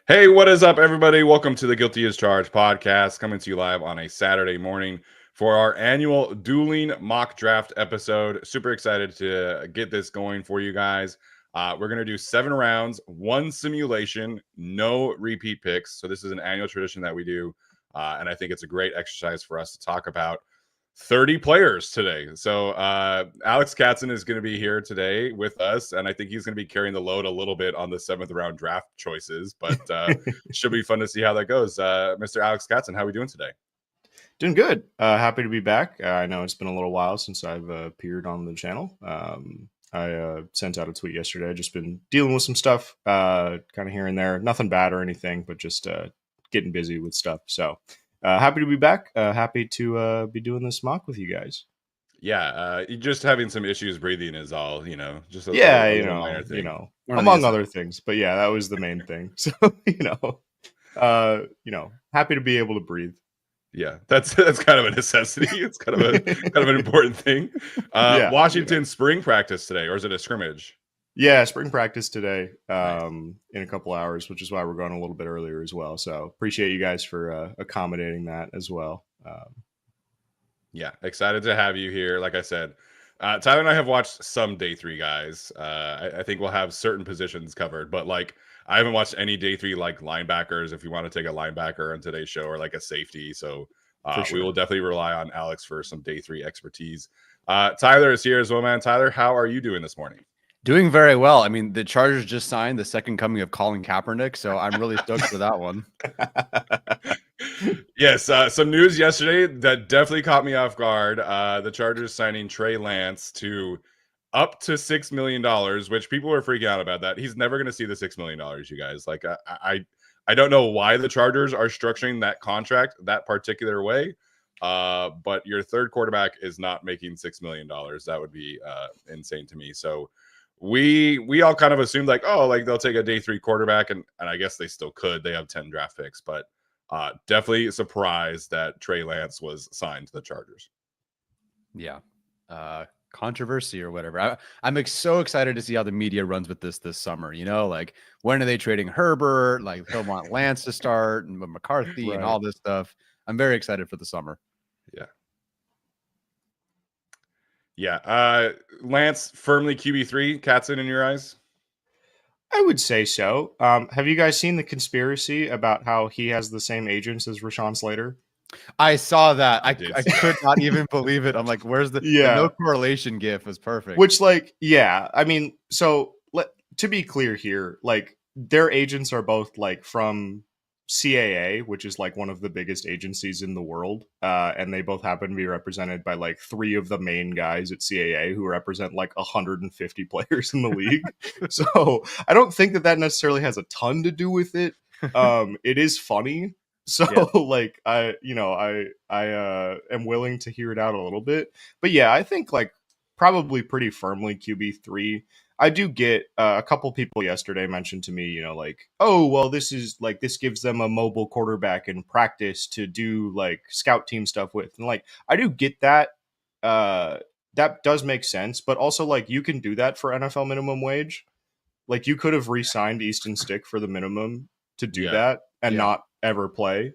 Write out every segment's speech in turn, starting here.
Hey, what is up, everybody? Welcome to the Guilty as Charged podcast, coming to you live on a Saturday morning for our annual Dueling mock draft episode. Super excited to get this going for you guys. We're going to do 7 rounds, 1 simulation, no repeat picks. So this is an annual tradition that we do, and I think it's a great exercise for us to talk about 30 players today. So Alex Katson is going to be here today with us, and I think he's going to be carrying the load a little bit on the 7th round draft choices, but should be fun to see how that goes. Mr. Alex Katson, how are we doing today? Doing good. Happy to be back. I know it's been a little while since I've appeared on the channel. I sent out a tweet yesterday. I've just been dealing with some stuff, kind of here and there. Nothing bad or anything, but just getting busy with stuff. So happy to be back. Happy to be doing this mock with you guys. Yeah, just having some issues breathing is all, just a minor thing. Among other things. But yeah, that was the main thing. So, happy to be able to breathe. Yeah, that's kind of a necessity. It's kind of an important thing. Washington spring practice today, or is it a scrimmage? Yeah, spring practice today in a couple hours, which is why we're going a little bit earlier as well. So appreciate you guys for accommodating that as well. Yeah, excited to have you here. Like I said, Tyler and I have watched some day 3 guys. I think we'll have certain positions covered, but like I haven't watched any day 3 like linebackers. If you want to take a linebacker on today's show, or like a safety, so sure, we will definitely rely on Alex for some day 3 expertise. Tyler is here as well, man. Tyler, how are you doing this morning? Doing very well. I mean, the Chargers just signed the second coming of Colin Kaepernick, so I'm really stoked for that one. Yes, some news yesterday that definitely caught me off guard. The Chargers signing Trey Lance to up to $6 million, which people were freaking out about that. He's never going to see the $6 million, you guys. Like, I don't know why the Chargers are structuring that contract that particular way, but your third quarterback is not making $6 million. That would be insane to me. So we all kind of assumed like, oh, like they'll take a day 3 quarterback, and I guess they still could. They have 10 draft picks, but definitely surprised that Trey Lance was signed to the Chargers. Yeah. Controversy or whatever. I'm so excited to see how the media runs with this summer. Like when are they trading Herbert? Like they'll want Lance to start and McCarthy and all this stuff. I'm very excited for the summer. Yeah. Lance firmly QB3. Katson in your eyes? I would say so. Have you guys seen the conspiracy about how he has the same agents as Rashawn Slater? I saw that. I could not even believe it. I'm like, where's the no correlation gif was perfect. Which, like, yeah, I mean, so to be clear here, like their agents are both like from CAA, which is like one of the biggest agencies in the world, and they both happen to be represented by like 3 of the main guys at CAA who represent like 150 players in the league. So I don't think that necessarily has a ton to do with it. It is funny. So like I am willing to hear it out a little bit, but yeah, I think like probably pretty firmly QB3. I do get a couple people yesterday mentioned to me, like, oh, well, this gives them a mobile quarterback in practice to do like scout team stuff with. And like, I do get that. That does make sense. But also like you can do that for NFL minimum wage. Like you could have re-signed Easton Stick for the minimum to do that and not ever play.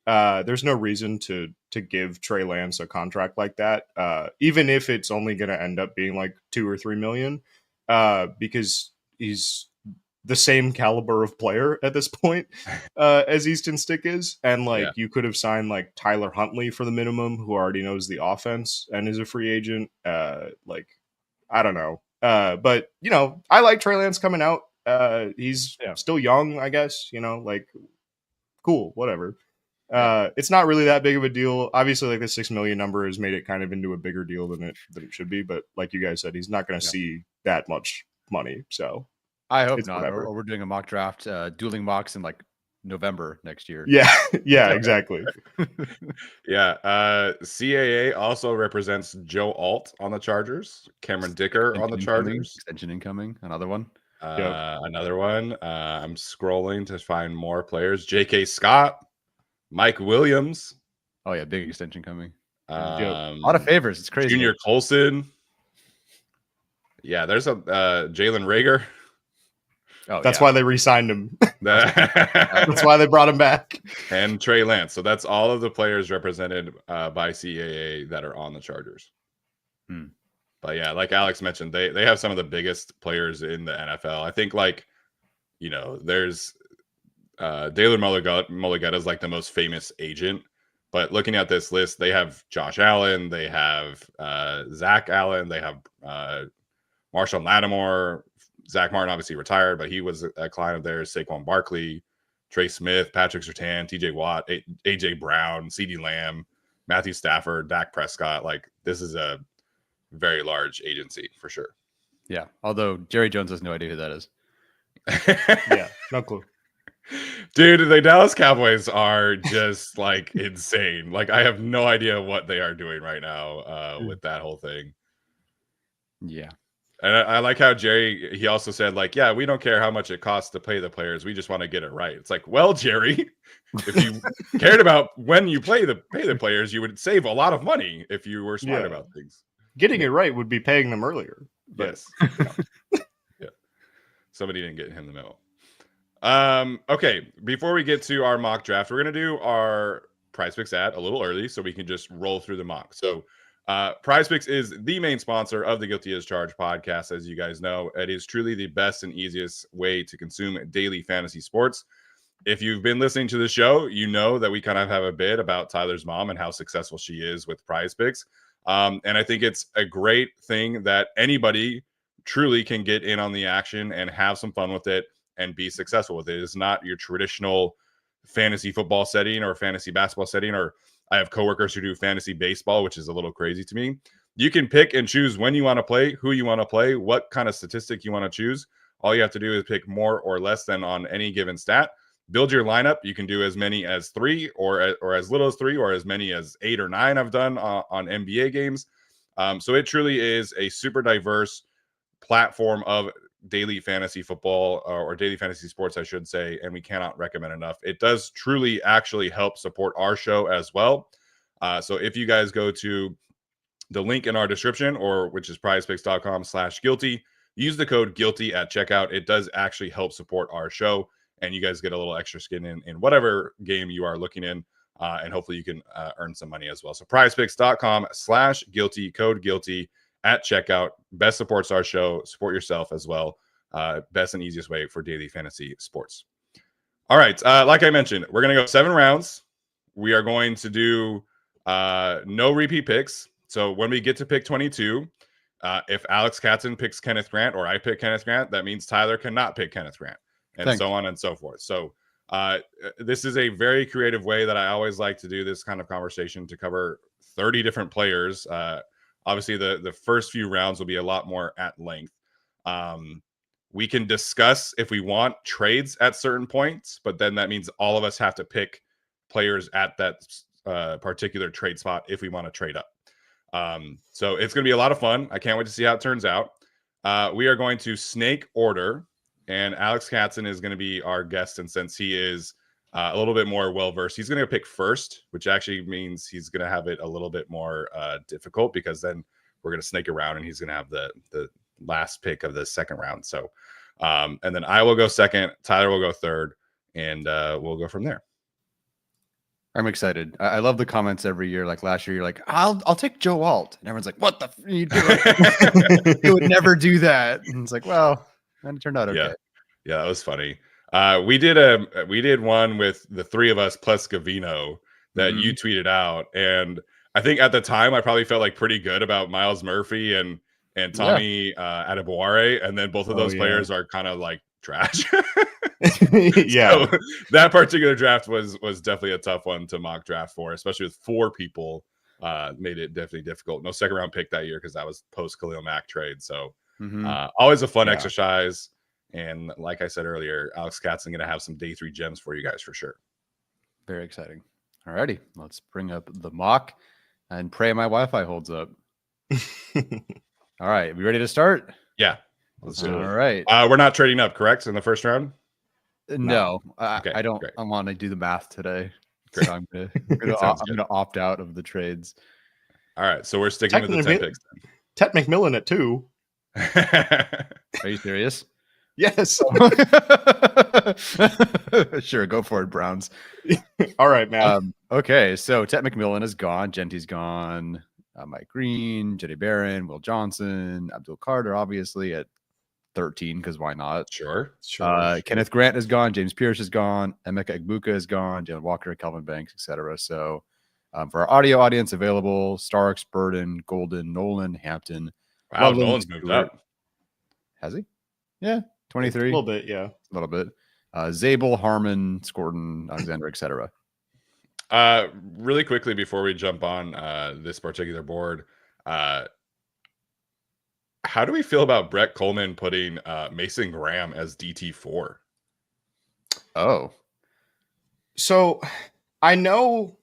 There's no reason to give Trey Lance a contract like that, even if it's only going to end up being like 2 or 3 million. Because he's the same caliber of player at this point as Easton Stick is. And like you could have signed like Tyler Huntley for the minimum, who already knows the offense and is a free agent. Like, I don't know. But, I like Trey Lance coming out. He's still young, I guess, like cool, whatever. It's not really that big of a deal. Obviously, like the 6 million number has made it kind of into a bigger deal than it should be. But like you guys said, he's not going to see that much money. So I hope not. Or we're doing a mock draft, dueling mocks in like November next year. Yeah, exactly. CAA also represents Joe Alt on the Chargers, Cameron Dicker on the Chargers. Extension incoming, another one. Another one. I'm scrolling to find more players. J.K. Scott, Mike Williams. Oh yeah, big extension coming. A lot of favors. It's crazy. Junior Colson. Yeah, there's a Jalen Rager. Oh, That's why they re-signed him. That's why they brought him back. And Trey Lance. So that's all of the players represented by CAA that are on the Chargers. But yeah, like Alex mentioned, they have some of the biggest players in the NFL. I think there's Dalen Mulligetta is like the most famous agent. But looking at this list, they have Josh Allen, they have Zach Allen, they have Marshall Lattimore, Zach Martin obviously retired, but he was a client of theirs. Saquon Barkley, Trey Smith, Patrick Surtain, TJ Watt, AJ Brown, CeeDee Lamb, Matthew Stafford, Dak Prescott. Like, this is a very large agency for sure. Yeah. Although Jerry Jones has no idea who that is. Yeah, no clue. Dude, the Dallas Cowboys are just like insane. Like, I have no idea what they are doing right now with that whole thing. Yeah. And I like how Jerry, he also said, like, yeah, we don't care how much it costs to pay the players. We just want to get it right. It's like, well, Jerry, if you cared about when you pay the players, you would save a lot of money if you were smart about things. Getting it right would be paying them earlier. Yes. Yeah. Somebody didn't get him the memo. Okay. Before we get to our mock draft, we're going to do our Prize Picks ad a little early so we can just roll through the mock. So, Prize Picks is the main sponsor of the Guilty as Charged podcast. As you guys know, it is truly the best and easiest way to consume daily fantasy sports. If you've been listening to the show, you know that we kind of have a bit about Tyler's mom and how successful she is with Prize Picks. And I think it's a great thing that anybody truly can get in on the action and have some fun with it and be successful with it. It's not your traditional fantasy football setting or fantasy basketball setting, or I have coworkers who do fantasy baseball, which is a little crazy to me. You can pick and choose when you want to play, who you want to play, what kind of statistic you want to choose. All you have to do is pick more or less than on any given stat. Build your lineup. You can do as many as 3 or as little as 3 or as many as 8 or 9 I've done on NBA games. So it truly is a super diverse platform of daily fantasy football or daily fantasy sports, I should say, and we cannot recommend enough. It does truly actually help support our show as well. So if you guys go to the link in our description, or which is prizepicks.com/guilty, use the code guilty at checkout. It does actually help support our show, and you guys get a little extra skin in whatever game you are looking in, and hopefully you can earn some money as well. So prizepicks.com/guilty, code guilty at checkout. Best supports our show. Support yourself as well. Best and easiest way for daily fantasy sports. All right. Like I mentioned, we're going to go 7 rounds. We are going to do no repeat picks. So when we get to pick 22, if Alex Katson picks Kenneth Grant or I pick Kenneth Grant, that means Tyler cannot pick Kenneth Grant, and so on and so forth. So this is a very creative way that I always like to do this kind of conversation, to cover 30 different players. Obviously, the first few rounds will be a lot more at length. We can discuss if we want trades at certain points, but then that means all of us have to pick players at that particular trade spot if we want to trade up. So it's going to be a lot of fun. I can't wait to see how it turns out. We are going to snake order, and Alex Katson is going to be our guest. And since he is a little bit more well-versed, he's going to pick first, which actually means he's going to have it a little bit more difficult, because then we're going to snake around and he's going to have the last pick of the second round. So, and then I will go second, Tyler will go third, and we'll go from there. I'm excited. I love the comments every year. Like last year, you're like, I'll take Joe Alt. And everyone's like, what the f are you doing? You would never do that. And it's like, well, then it turned out okay. Yeah, that was funny. We did one with the 3 of us plus Gavino that you tweeted out. And I think at the time I probably felt like pretty good about Miles Murphy and Tommy Adebaware. And then both of those players are kind of like trash. Yeah. So that particular draft was definitely a tough one to mock draft for, especially with 4 people. Made it definitely difficult. No second round pick that year because that was post Khalil Mack trade. So always a fun exercise. And like I said earlier, Alex Katson going to have some day 3 gems for you guys for sure. Very exciting. All righty, let's bring up the mock and pray my Wi-Fi holds up. All right, we ready to start? Yeah. Let's do it. All right. We're not trading up, correct, in the first round? No, Okay, I don't. great. I want to do the math today. Great. So I'm gonna opt out of the trades. All right, so we're sticking with the 10 picks. Ted McMillan at 2. Are you serious? Yes. Sure, go for it, Browns. All right, man. Okay, so Ted McMillan is gone. Genty's gone. Mike Green, Jedi Barron, Will Johnson, Abdul Carter, obviously at 13, because why not? Sure. Kenneth Grant is gone. James Pierce is gone. Emeka Egbuka is gone. Jalen Walker, Kelvin Banks, etc. So for our audio audience, available: Starks, Burden, Golden, Nolan, Hampton. Wow, Loveland, Nolan's moved Stewart. up. Has he? Yeah, A 23. little bit, yeah. A little bit. Zabel, Harmon, Scorton, Alexander, etc. Really quickly before we jump on this particular board, how do we feel about Brett Coleman putting Mason Graham as DT4? Oh, So I know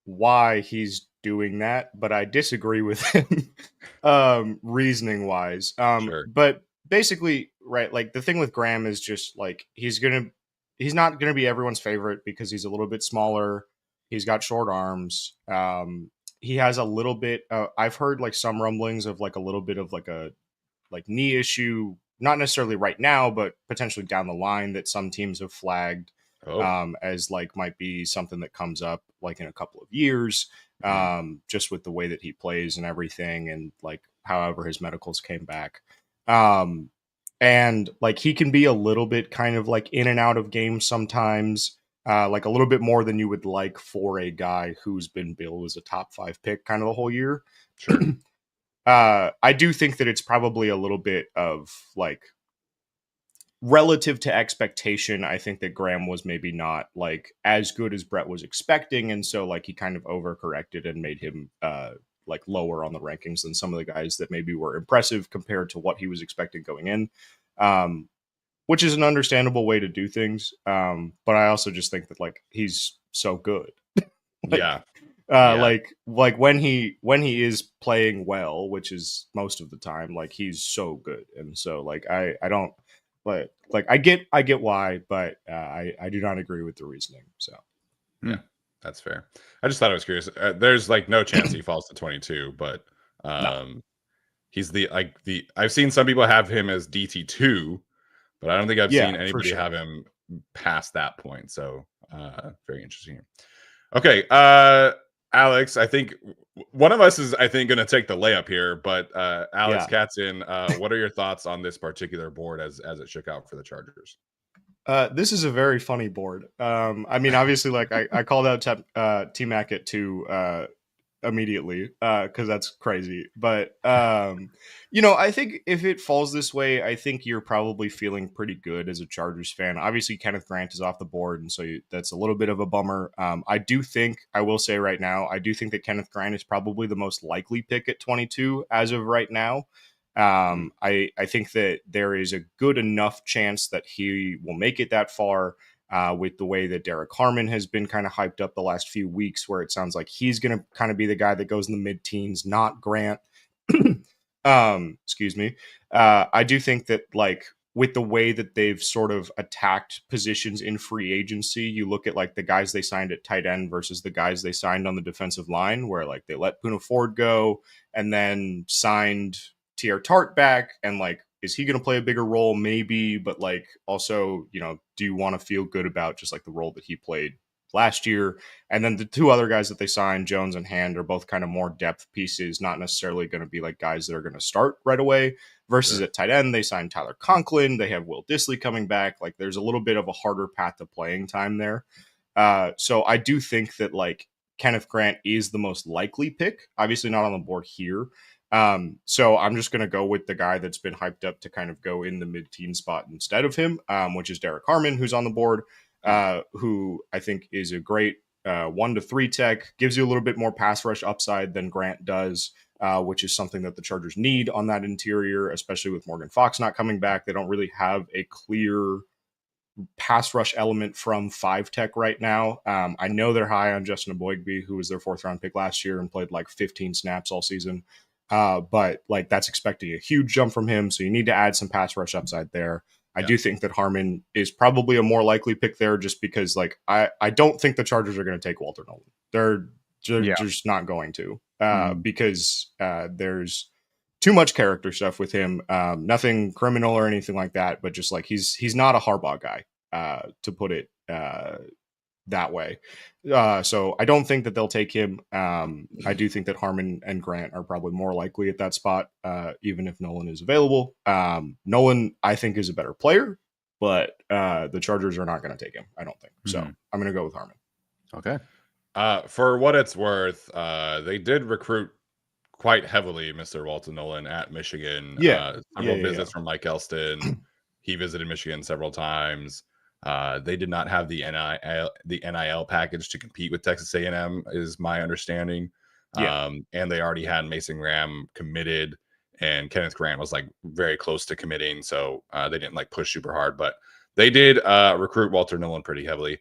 why he's doing that, but I disagree with him reasoning wise. Sure. But basically, right, like the thing with Graham is just like he's not gonna be everyone's favorite because he's a little bit smaller. He's got short arms. He has a little bit I've heard like some rumblings of like a little bit of like a like knee issue, not necessarily right now, but potentially down the line that some teams have flagged as like might be something that comes up like in a couple of years, just with the way that he plays and everything, and like however his medicals came back. And like he can be a little bit kind of like in and out of games sometimes, like a little bit more than you would like for a guy who's been billed as a top 5 pick kind of the whole year. Sure. I do think that it's probably a little bit of like relative to expectation. I think that Graham was maybe not like as good as Brett was expecting, and so like he kind of overcorrected and made him like lower on the rankings than some of the guys that maybe were impressive compared to what he was expecting going in, which is an understandable way to do things. But I also just think that like he's so good. Yeah. Like when he is playing well, which is most of the time, like he's so good, and so like I don't like I get why, but I do not agree with the reasoning. So yeah, that's fair. I just thought I was curious. There's like no chance he falls to 22, but No. he's the I've seen some people have him as DT2, but I don't think I've seen Yeah, for anybody sure. have him past that point. So very interesting. Okay, Alex, I think one of us is going to take the layup here, but Alex Katson, what are your thoughts on this particular board as it shook out for the Chargers? This is a very funny board. I mean, obviously, like I called out T-Mac at 2 immediately because that's crazy. But you know, I think if it falls this way, I think you're probably feeling pretty good as a Chargers fan. Obviously, Kenneth Grant is off the board, and so that's a little bit of a bummer. I will say right now, I do think that Kenneth Grant is probably the most likely pick at 22 as of right now. I think that there is a good enough chance that he will make it that far. With the way that Derek Harmon has been kind of hyped up the last few weeks, where it sounds like he's going to kind of be the guy that goes in the mid-teens, not Grant. Excuse me. I do think that like with the way that they've sort of attacked positions in free agency, you look at like the guys they signed at tight end versus the guys they signed on the defensive line, where like they let Poona Ford go and then signed T.R. Tart back, and like, is he going to play a bigger role? Maybe, but like also, you know, do you want to feel good about just like the role that he played last year? And then the 2 other guys that they signed, Jones and Hand, are both kind of more depth pieces, not necessarily going to be like guys that are going to start right away. Versus at tight end, they signed Tyler Conklin. They have Will Dissly coming back. Like there's a little bit of a harder path to playing time there. So I do think that like Kenneth Grant is the most likely pick. Obviously not on the board here. So I'm just going to go with the guy that's been hyped up to kind of go in the mid-teen spot instead of him, which is Derek Harmon, who's on the board, who I think is a great 1 to 3 tech, gives you a little bit more pass rush upside than Grant does, which is something that the Chargers need on that interior, especially with Morgan Fox not coming back. They don't really have a clear pass rush element from 5 tech right now. I know they're high on Justin Aboigbe, who was their 4th round pick last year and played like 15 snaps all season. But like that's expecting a huge jump from him. So you need to add some pass rush upside there. I do think that Harmon is probably a more likely pick there just because like I don't think the Chargers are going to take Walter Nolan. They're just not going to because there's too much character stuff with him. Nothing criminal or anything like that, but just like he's not a Harbaugh guy, to put it that way. So I don't think that they'll take him. I do think that Harmon and Grant are probably more likely at that spot, even if Nolan is available. Nolan, I think, is a better player, but the Chargers are not going to take him, I don't think. So I'm going to go with Harmon. Okay. For what it's worth, they did recruit quite heavily Mr. Walton Nolan at Michigan. Several visits from Mike Elston. He visited Michigan several times. They did not have the NIL package to compete with Texas A&M, is my understanding. And they already had Mason Graham committed, and Kenneth Grant was like very close to committing, so they didn't like push super hard, but they did recruit Walter Nolan pretty heavily.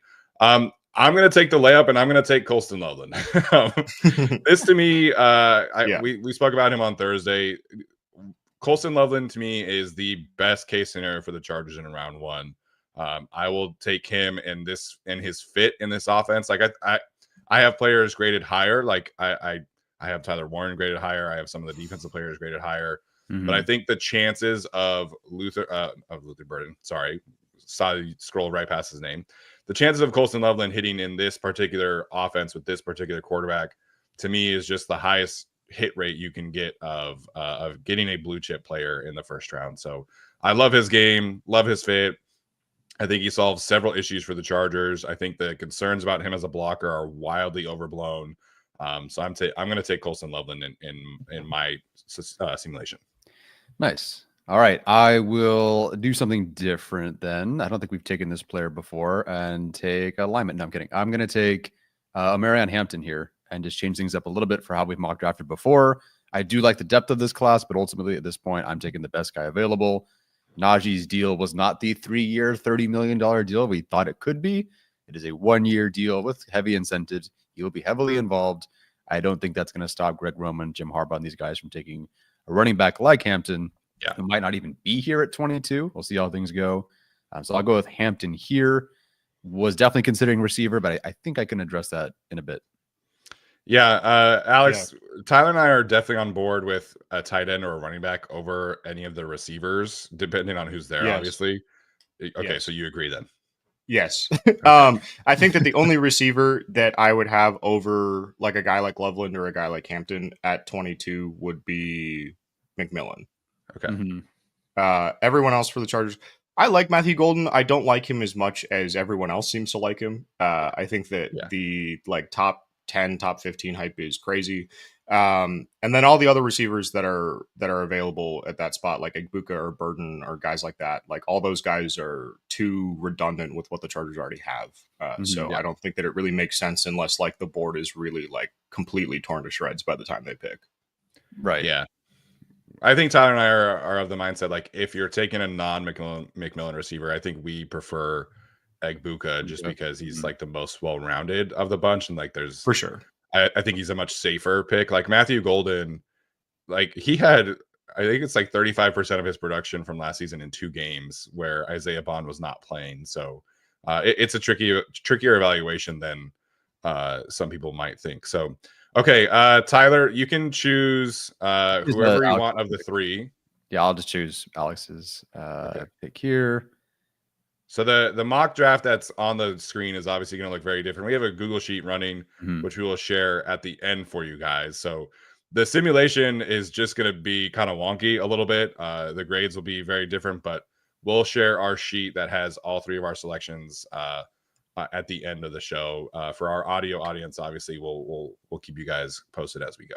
I'm going to take the layup, and I'm going to take Colston Loveland. This to me, we spoke about him on Thursday. Colston Loveland to me is the best case scenario for the Chargers in round one. I will take him in his fit in this offense. Like I have players graded higher. Like I have Tyler Warren graded higher. I have some of the defensive players graded higher. But I think the chances of Luther Burden, sorry, saw you scroll right past his name. The chances of Colston Loveland hitting in this particular offense with this particular quarterback, to me, is just the highest hit rate you can get of getting a blue chip player in the first round. So I love his game, love his fit. I think he solves several issues for the Chargers. I think the concerns about him as a blocker are wildly overblown. So I'm going to take Colston Loveland in my simulation. Nice. All right. I will do something different then. I don't think we've taken this player before, and take a lineman. No, I'm kidding. I'm going to take Marion Hampton here and just change things up a little bit for how we've mock drafted before. I do like the depth of this class, but ultimately at this point, I'm taking the best guy available. Najee's deal was not the 3-year, $30 million deal we thought it could be. It is a 1-year deal with heavy incentives. He will be heavily involved. I don't think that's going to stop Greg Roman, Jim Harbaugh, and these guys from taking a running back like Hampton, who might not even be here at 22. We'll see how things go. So I'll go with Hampton here. Was definitely considering receiver, but I think I can address that in a bit. Yeah, Alex, Tyler and I are definitely on board with a tight end or a running back over any of the receivers, depending on who's there, obviously. Okay, so you agree then? Yes. I think that the only receiver that I would have over like a guy like Loveland or a guy like Hampton at 22 would be McMillan. Okay. Everyone else for the Chargers, I like Matthew Golden. I don't like him as much as everyone else seems to like him. I think that the like top 10, top 15 hype is crazy. And then all the other receivers that are available at that spot, like Igbuka or Burden or guys like that, like all those guys are too redundant with what the Chargers already have. I don't think that it really makes sense unless like the board is really like completely torn to shreds by the time they pick. Right. Yeah. I think Tyler and I are of the mindset, like if you're taking a non-McMillan receiver, I think we prefer Igbuka just because he's like the most well-rounded of the bunch. And like there's for sure. I think he's a much safer pick. Like Matthew Golden, like he had, I think it's like 35% of his production from last season in 2 games where Isaiah Bond was not playing. So it's a trickier evaluation than some people might think. So, okay, Tyler, you can choose whoever you want of the 3. Yeah, I'll just choose Alex's pick here. So the mock draft that's on the screen is obviously going to look very different. We have a Google sheet running, which we will share at the end for you guys. So the simulation is just going to be kind of wonky a little bit. The grades will be very different, but we'll share our sheet that has all 3 of our selections at the end of the show. For our audio audience, obviously, we'll keep you guys posted as we go.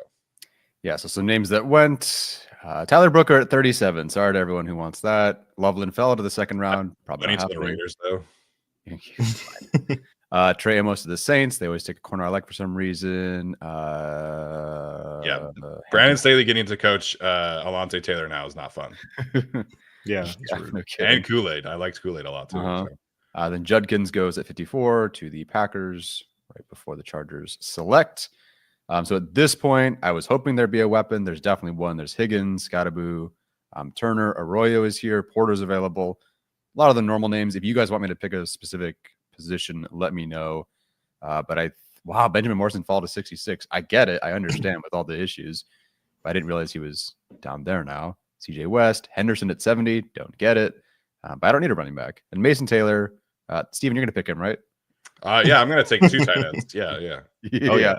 Yeah, so some names that went. Tyler Brooker at 37. Sorry to everyone who wants that. Loveland fell to the second round. Probably not to the Raiders, though. Trey Amos to the Saints. They always take a corner I like for some reason. Brandon Staley getting to coach Alontae Taylor now is not fun. No and Kool-Aid. I liked Kool-Aid a lot, too. So. Then Judkins goes at 54 to the Packers right before the Chargers select. So at this point, I was hoping there'd be a weapon. There's definitely one. There's Higgins, Scottaboo, Turner, Arroyo is here. Porter's available. A lot of the normal names. If you guys want me to pick a specific position, let me know. But Benjamin Morrison fall to 66. I get it. I understand with all the issues. I didn't realize he was down there now. CJ West, Henderson at 70. Don't get it. But I don't need a running back. And Mason Taylor, Steven, you're going to pick him, right? Yeah, I'm going to take 2 tight ends. Yeah. Yeah,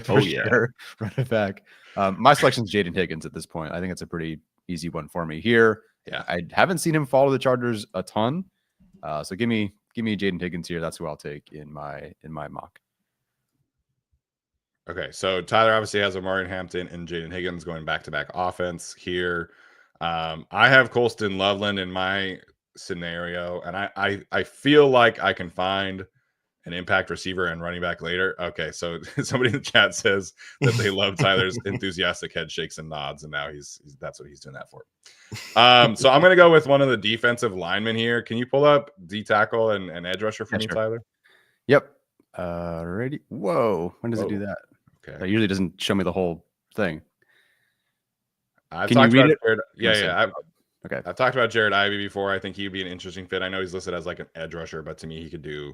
Oh, sure. Run it back. My selection is Jaden Higgins at this point. I think it's a pretty easy one for me here. Yeah. I haven't seen him follow the Chargers a ton. So give me Jaden Higgins here. That's who I'll take in my mock. Okay, so Tyler obviously has Amari Hampton and Jaden Higgins going back-to-back offense here. I have Colston Loveland in my scenario, and I feel like I can find an impact receiver and running back later. Okay, so somebody in the chat says that they love Tyler's enthusiastic head shakes and nods, and now that's what he's doing that for. So I'm going to go with one of the defensive linemen here. Can you pull up D tackle and edge rusher for me, sure. Tyler? Yep. Ready? Whoa. When does it do that? Okay. That usually doesn't show me the whole thing. Can you read it? Okay. I've talked about Jared Ivey before. I think he'd be an interesting fit. I know he's listed as like an edge rusher, but to me, he could do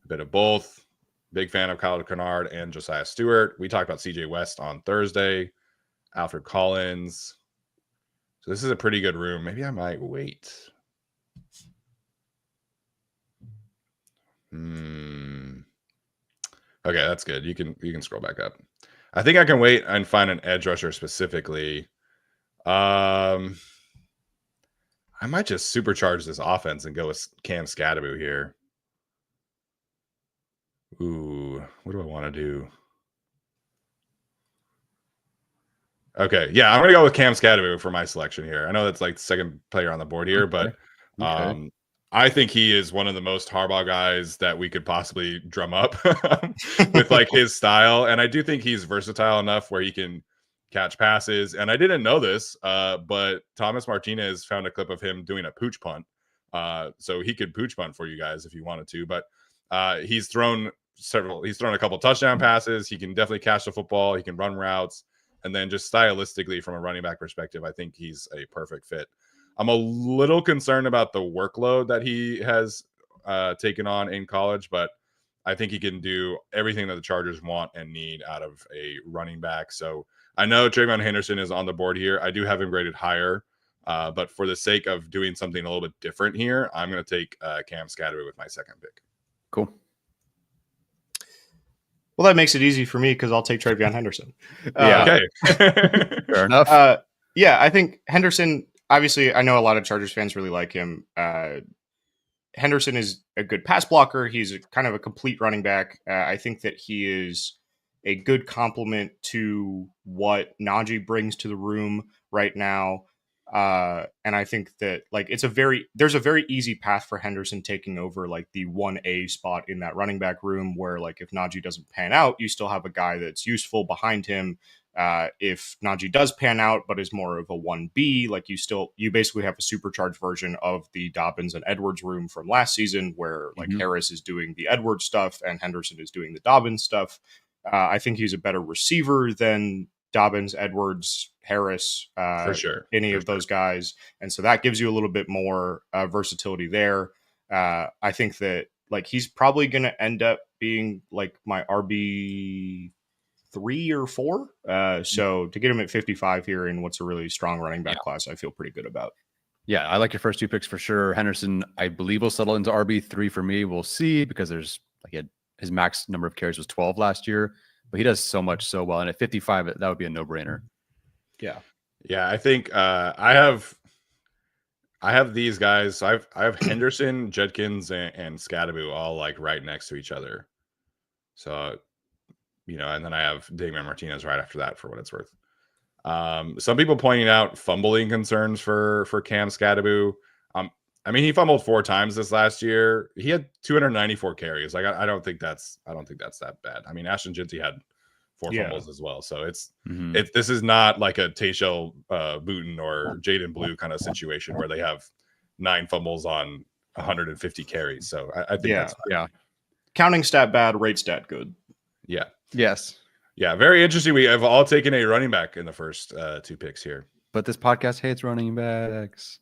a bit of both. Big fan of Kyle Kennard and Josiah Stewart. We talked about CJ West on Thursday. Alfred Collins. So this is a pretty good room. Maybe I might wait. Okay, that's good. You can scroll back up. I think I can wait and find an edge rusher specifically. I might just supercharge this offense and go with Cam Scadaboo here. Ooh, what do I want to do? Okay, yeah, I'm gonna go with Cam Scadaboo for my selection here. I know that's like the second player on the board here, but I think he is one of the most Harbaugh guys that we could possibly drum up with like his style. And I do think he's versatile enough where he can catch passes. And I didn't know this, but Thomas Martinez found a clip of him doing a pooch punt. So he could pooch punt for you guys if you wanted to. But he's thrown a couple touchdown passes. He can definitely catch the football. He can run routes. And then just stylistically from a running back perspective, I think he's a perfect fit. I'm a little concerned about the workload that he has taken on in college, but I think he can do everything that the Chargers want and need out of a running back. So I know Trayvon Henderson is on the board here. I do have him graded higher, but for the sake of doing something a little bit different here, I'm going to take Cam Scadaboo with my second pick. Cool. Well, that makes it easy for me because I'll take Trayvon Henderson. Okay. Fair enough. Yeah, I think Henderson, obviously, I know a lot of Chargers fans really like him. Henderson is a good pass blocker. He's kind of a complete running back. I think that he is a good complement to what Najee brings to the room right now. And I think that like there's a very easy path for Henderson taking over like the 1A spot in that running back room where like if Najee doesn't pan out, you still have a guy that's useful behind him. If Najee does pan out, but is more of a 1B, like you basically have a supercharged version of the Dobbins and Edwards room from last season where like Harris is doing the Edwards stuff and Henderson is doing the Dobbins stuff. I think he's a better receiver than Dobbins, Edwards, Harris, for sure, any of those guys. And so that gives you a little bit more versatility there. I think that like he's probably going to end up being like my RB 3 or 4. So to get him at 55 here in what's a really strong running back class, I feel pretty good about. Yeah, I like your first 2 picks for sure. Henderson, I believe, will settle into RB3 for me. We'll see because there's like his max number of carries was 12 last year, but he does so much so well. And at 55, that would be a no-brainer. Yeah. Yeah, I think I have these guys. So I have Henderson, Judkins, and Scadaboo all like right next to each other. So, and then I have Damian Martinez right after that for what it's worth. Some people pointing out fumbling concerns for Cam Scadaboo. I mean, he fumbled 4 times this last year. He had 294 carries. Like I don't think that's that bad. I mean, Ashton Jinty had 4 fumbles as well. So this is not like a Tayshel Booten or Jaden Blue kind of situation where they have 9 fumbles on 150 carries. So I think that's fine. Yeah. Counting stat bad, rate stat good. Yeah. Yes. Yeah. Very interesting. We have all taken a running back in the first 2 picks here. But this podcast hates running backs.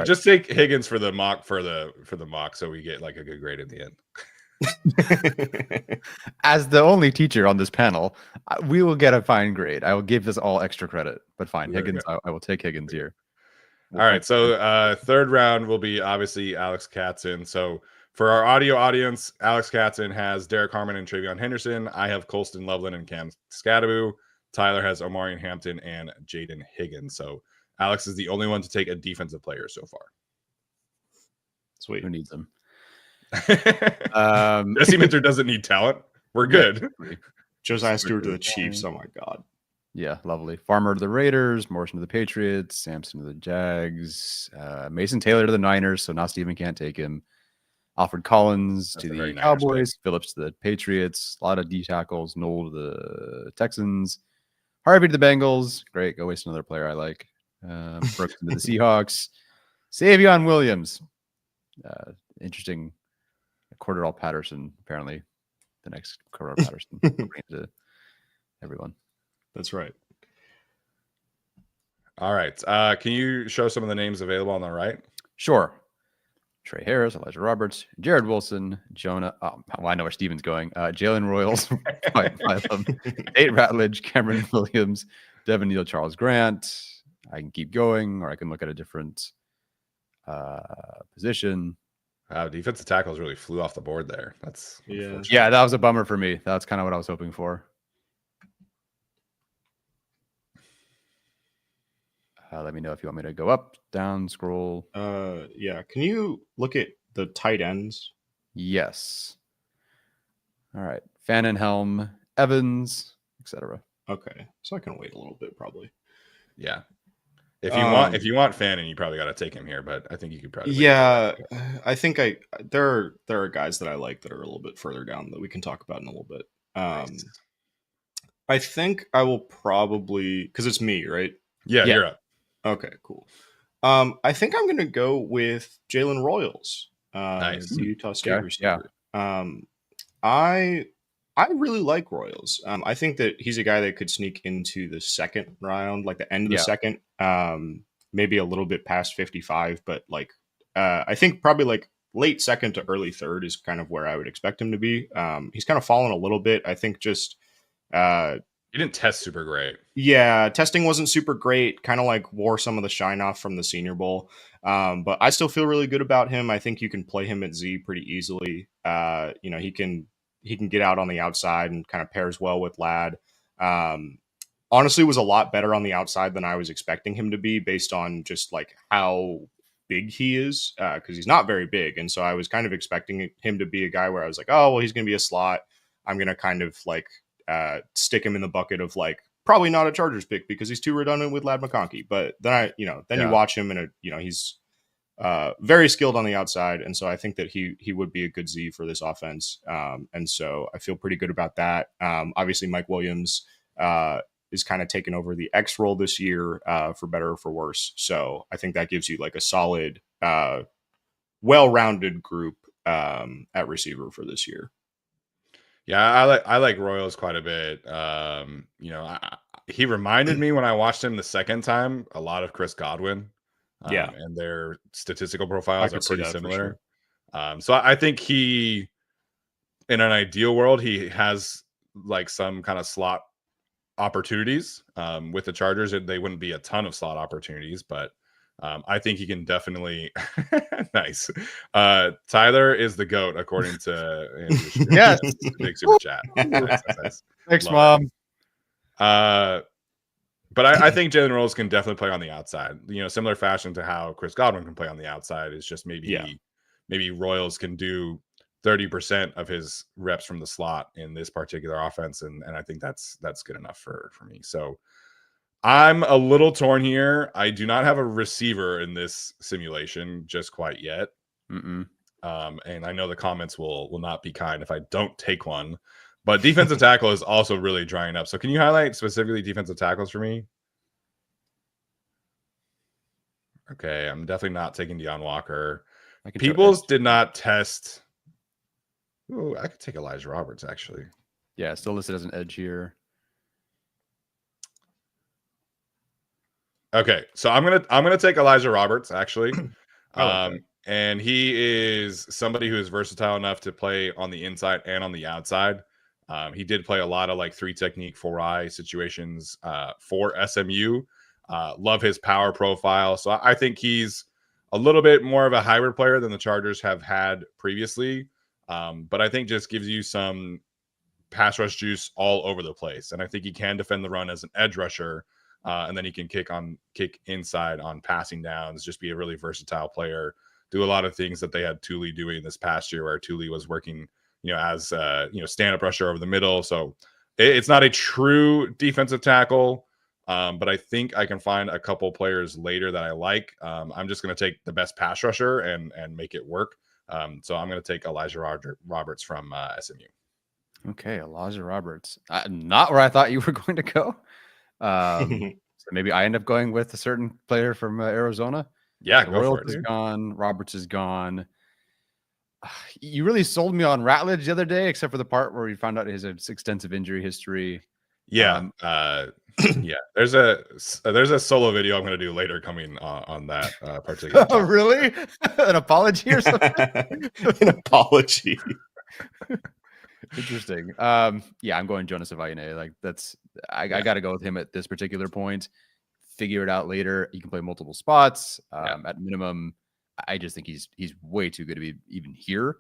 Just take Higgins for the mock so we get like a good grade at the end. As the only teacher on this panel, we will get a fine grade. I will give this all extra credit, but fine. There we Higgins, I will take Higgins here. All right, so third round will be obviously Alex Katson. So for our audio audience, Alex Katson has Derek Harmon and Travion Henderson. I have Colston Loveland and Cam Scadaboo. Tyler has Omarion Hampton and Jaden Higgins. So Alex is the only one to take a defensive player so far. Sweet. Who needs them? Jesse Minter doesn't need talent. We're good. Yeah, Josiah Stewart to the Chiefs. Oh my God. Yeah, lovely. Farmer to the Raiders, Morrison to the Patriots, Sampson to the Jags, Mason Taylor to the Niners, so now Steven can't take him. Alfred Collins to the Cowboys, Phillips to the Patriots, a lot of D tackles, Noel to the Texans, Harvey to the Bengals. Great, go waste another player I like. Brooks to the Seahawks, Savion Williams. Interesting. Cordell Patterson, apparently, the next Cordell Patterson to everyone. That's right. All right. Can you show some of the names available on the right? Sure. Trey Harris, Elijah Roberts, Jared Wilson, Jonah. Oh, well, I know where Steven's going. Jalen Royals, Nate Ratledge, Cameron Williams, Devin Neal, Charles Grant. I can keep going, or I can look at a different position. Wow, defensive tackles really flew off the board there. That's yeah, that was a bummer for me. That's kind of what I was hoping for. Let me know if you want me to go up, down, scroll. Yeah. Can you look at the tight ends? Yes. All right. Fannin, Helm, Evans, etc. Okay. So I can wait a little bit, probably. Yeah. If you want Fannin, you probably got to take him here, but I think you could probably. Yeah, I think there are guys that I like that are a little bit further down that we can talk about in a little bit. Nice. I think I will probably, because it's me, right? Yeah, you're up. Okay, cool. I think I'm gonna go with Jalen Royals, Nice. the Utah State receiver. Yeah. I really like Royals. I think that he's a guy that could sneak into the second round, like the end of the second, maybe a little bit past 55, but like I think probably like late second to early third is kind of where I would expect him to be. He's kind of fallen a little bit. I think just he didn't test super great. Yeah, testing wasn't super great. Kind of like wore some of the shine off from the Senior Bowl. But I still feel really good about him. I think you can play him at Z pretty easily. He can get out on the outside and kind of pairs well with Ladd. Honestly, was a lot better on the outside than I was expecting him to be based on just like how big he is, because he's not very big. And so I was kind of expecting him to be a guy where I was like, oh, well, he's going to be a slot. I'm going to kind of like stick him in the bucket of like probably not a Chargers pick because he's too redundant with Ladd McConkey. But then you watch him and he's very skilled on the outside, and so I think that he would be a good Z for this offense. And so I feel pretty good about that. Obviously, Mike Williams is kind of taking over the X role this year, for better or for worse. So I think that gives you like a solid, well-rounded group at receiver for this year. Yeah, I like Royals quite a bit. He reminded me when I watched him the second time a lot of Chris Godwin. And their statistical profiles are pretty similar. Sure. So I think he, in an ideal world, he has like some kind of slot opportunities with the Chargers. They wouldn't be a ton of slot opportunities, but I think he can definitely. Nice. Tyler is the GOAT, according to Andrew. Yes. Big super chat. Nice. Thanks, Love Mom. But I think Jalen Royals can definitely play on the outside. Similar fashion to how Chris Godwin can play on the outside. Is just maybe Royals can do 30% of his reps from the slot in this particular offense, and I think that's good enough for me. So I'm a little torn here. I do not have a receiver in this simulation just quite yet. And I know the comments will not be kind if I don't take one. But defensive tackle is also really drying up. So can you highlight specifically defensive tackles for me? Okay, I'm definitely not taking Deion Walker. Peoples did not test. Ooh, I could take Elijah Roberts, actually. Yeah, still listed as an edge here. Okay, so I'm gonna take Elijah Roberts, actually. Okay. and he is somebody who is versatile enough to play on the inside and on the outside. He did play a lot of like 3 technique 4-eye situations for SMU. Love his power profile. So I think he's a little bit more of a hybrid player than the Chargers have had previously. But I think just gives you some pass rush juice all over the place. And I think he can defend the run as an edge rusher. And then he can kick inside on passing downs, just be a really versatile player, do a lot of things that they had Thule doing this past year, where Thule was working, as stand-up rusher over the middle. So it's not a true defensive tackle, but I think I can find a couple players later that I like. I'm just going to take the best pass rusher and make it work. So I'm going to take Elijah Roberts from SMU. Okay, Elijah Roberts. Not where I thought you were going to go. So maybe I end up going with a certain player from Arizona. Yeah, go for it. Is gone. Roberts is gone. You really sold me on Ratledge the other day, except for the part where we found out his extensive injury history. Yeah, yeah. There's a solo video I'm going to do later coming on that particular. Oh, really? An apology or something? An apology. Interesting. Yeah, I'm going Jonas Avaine. Like I got to go with him at this particular point. Figure it out later. You can play multiple spots. At minimum, I just think he's way too good to be even here,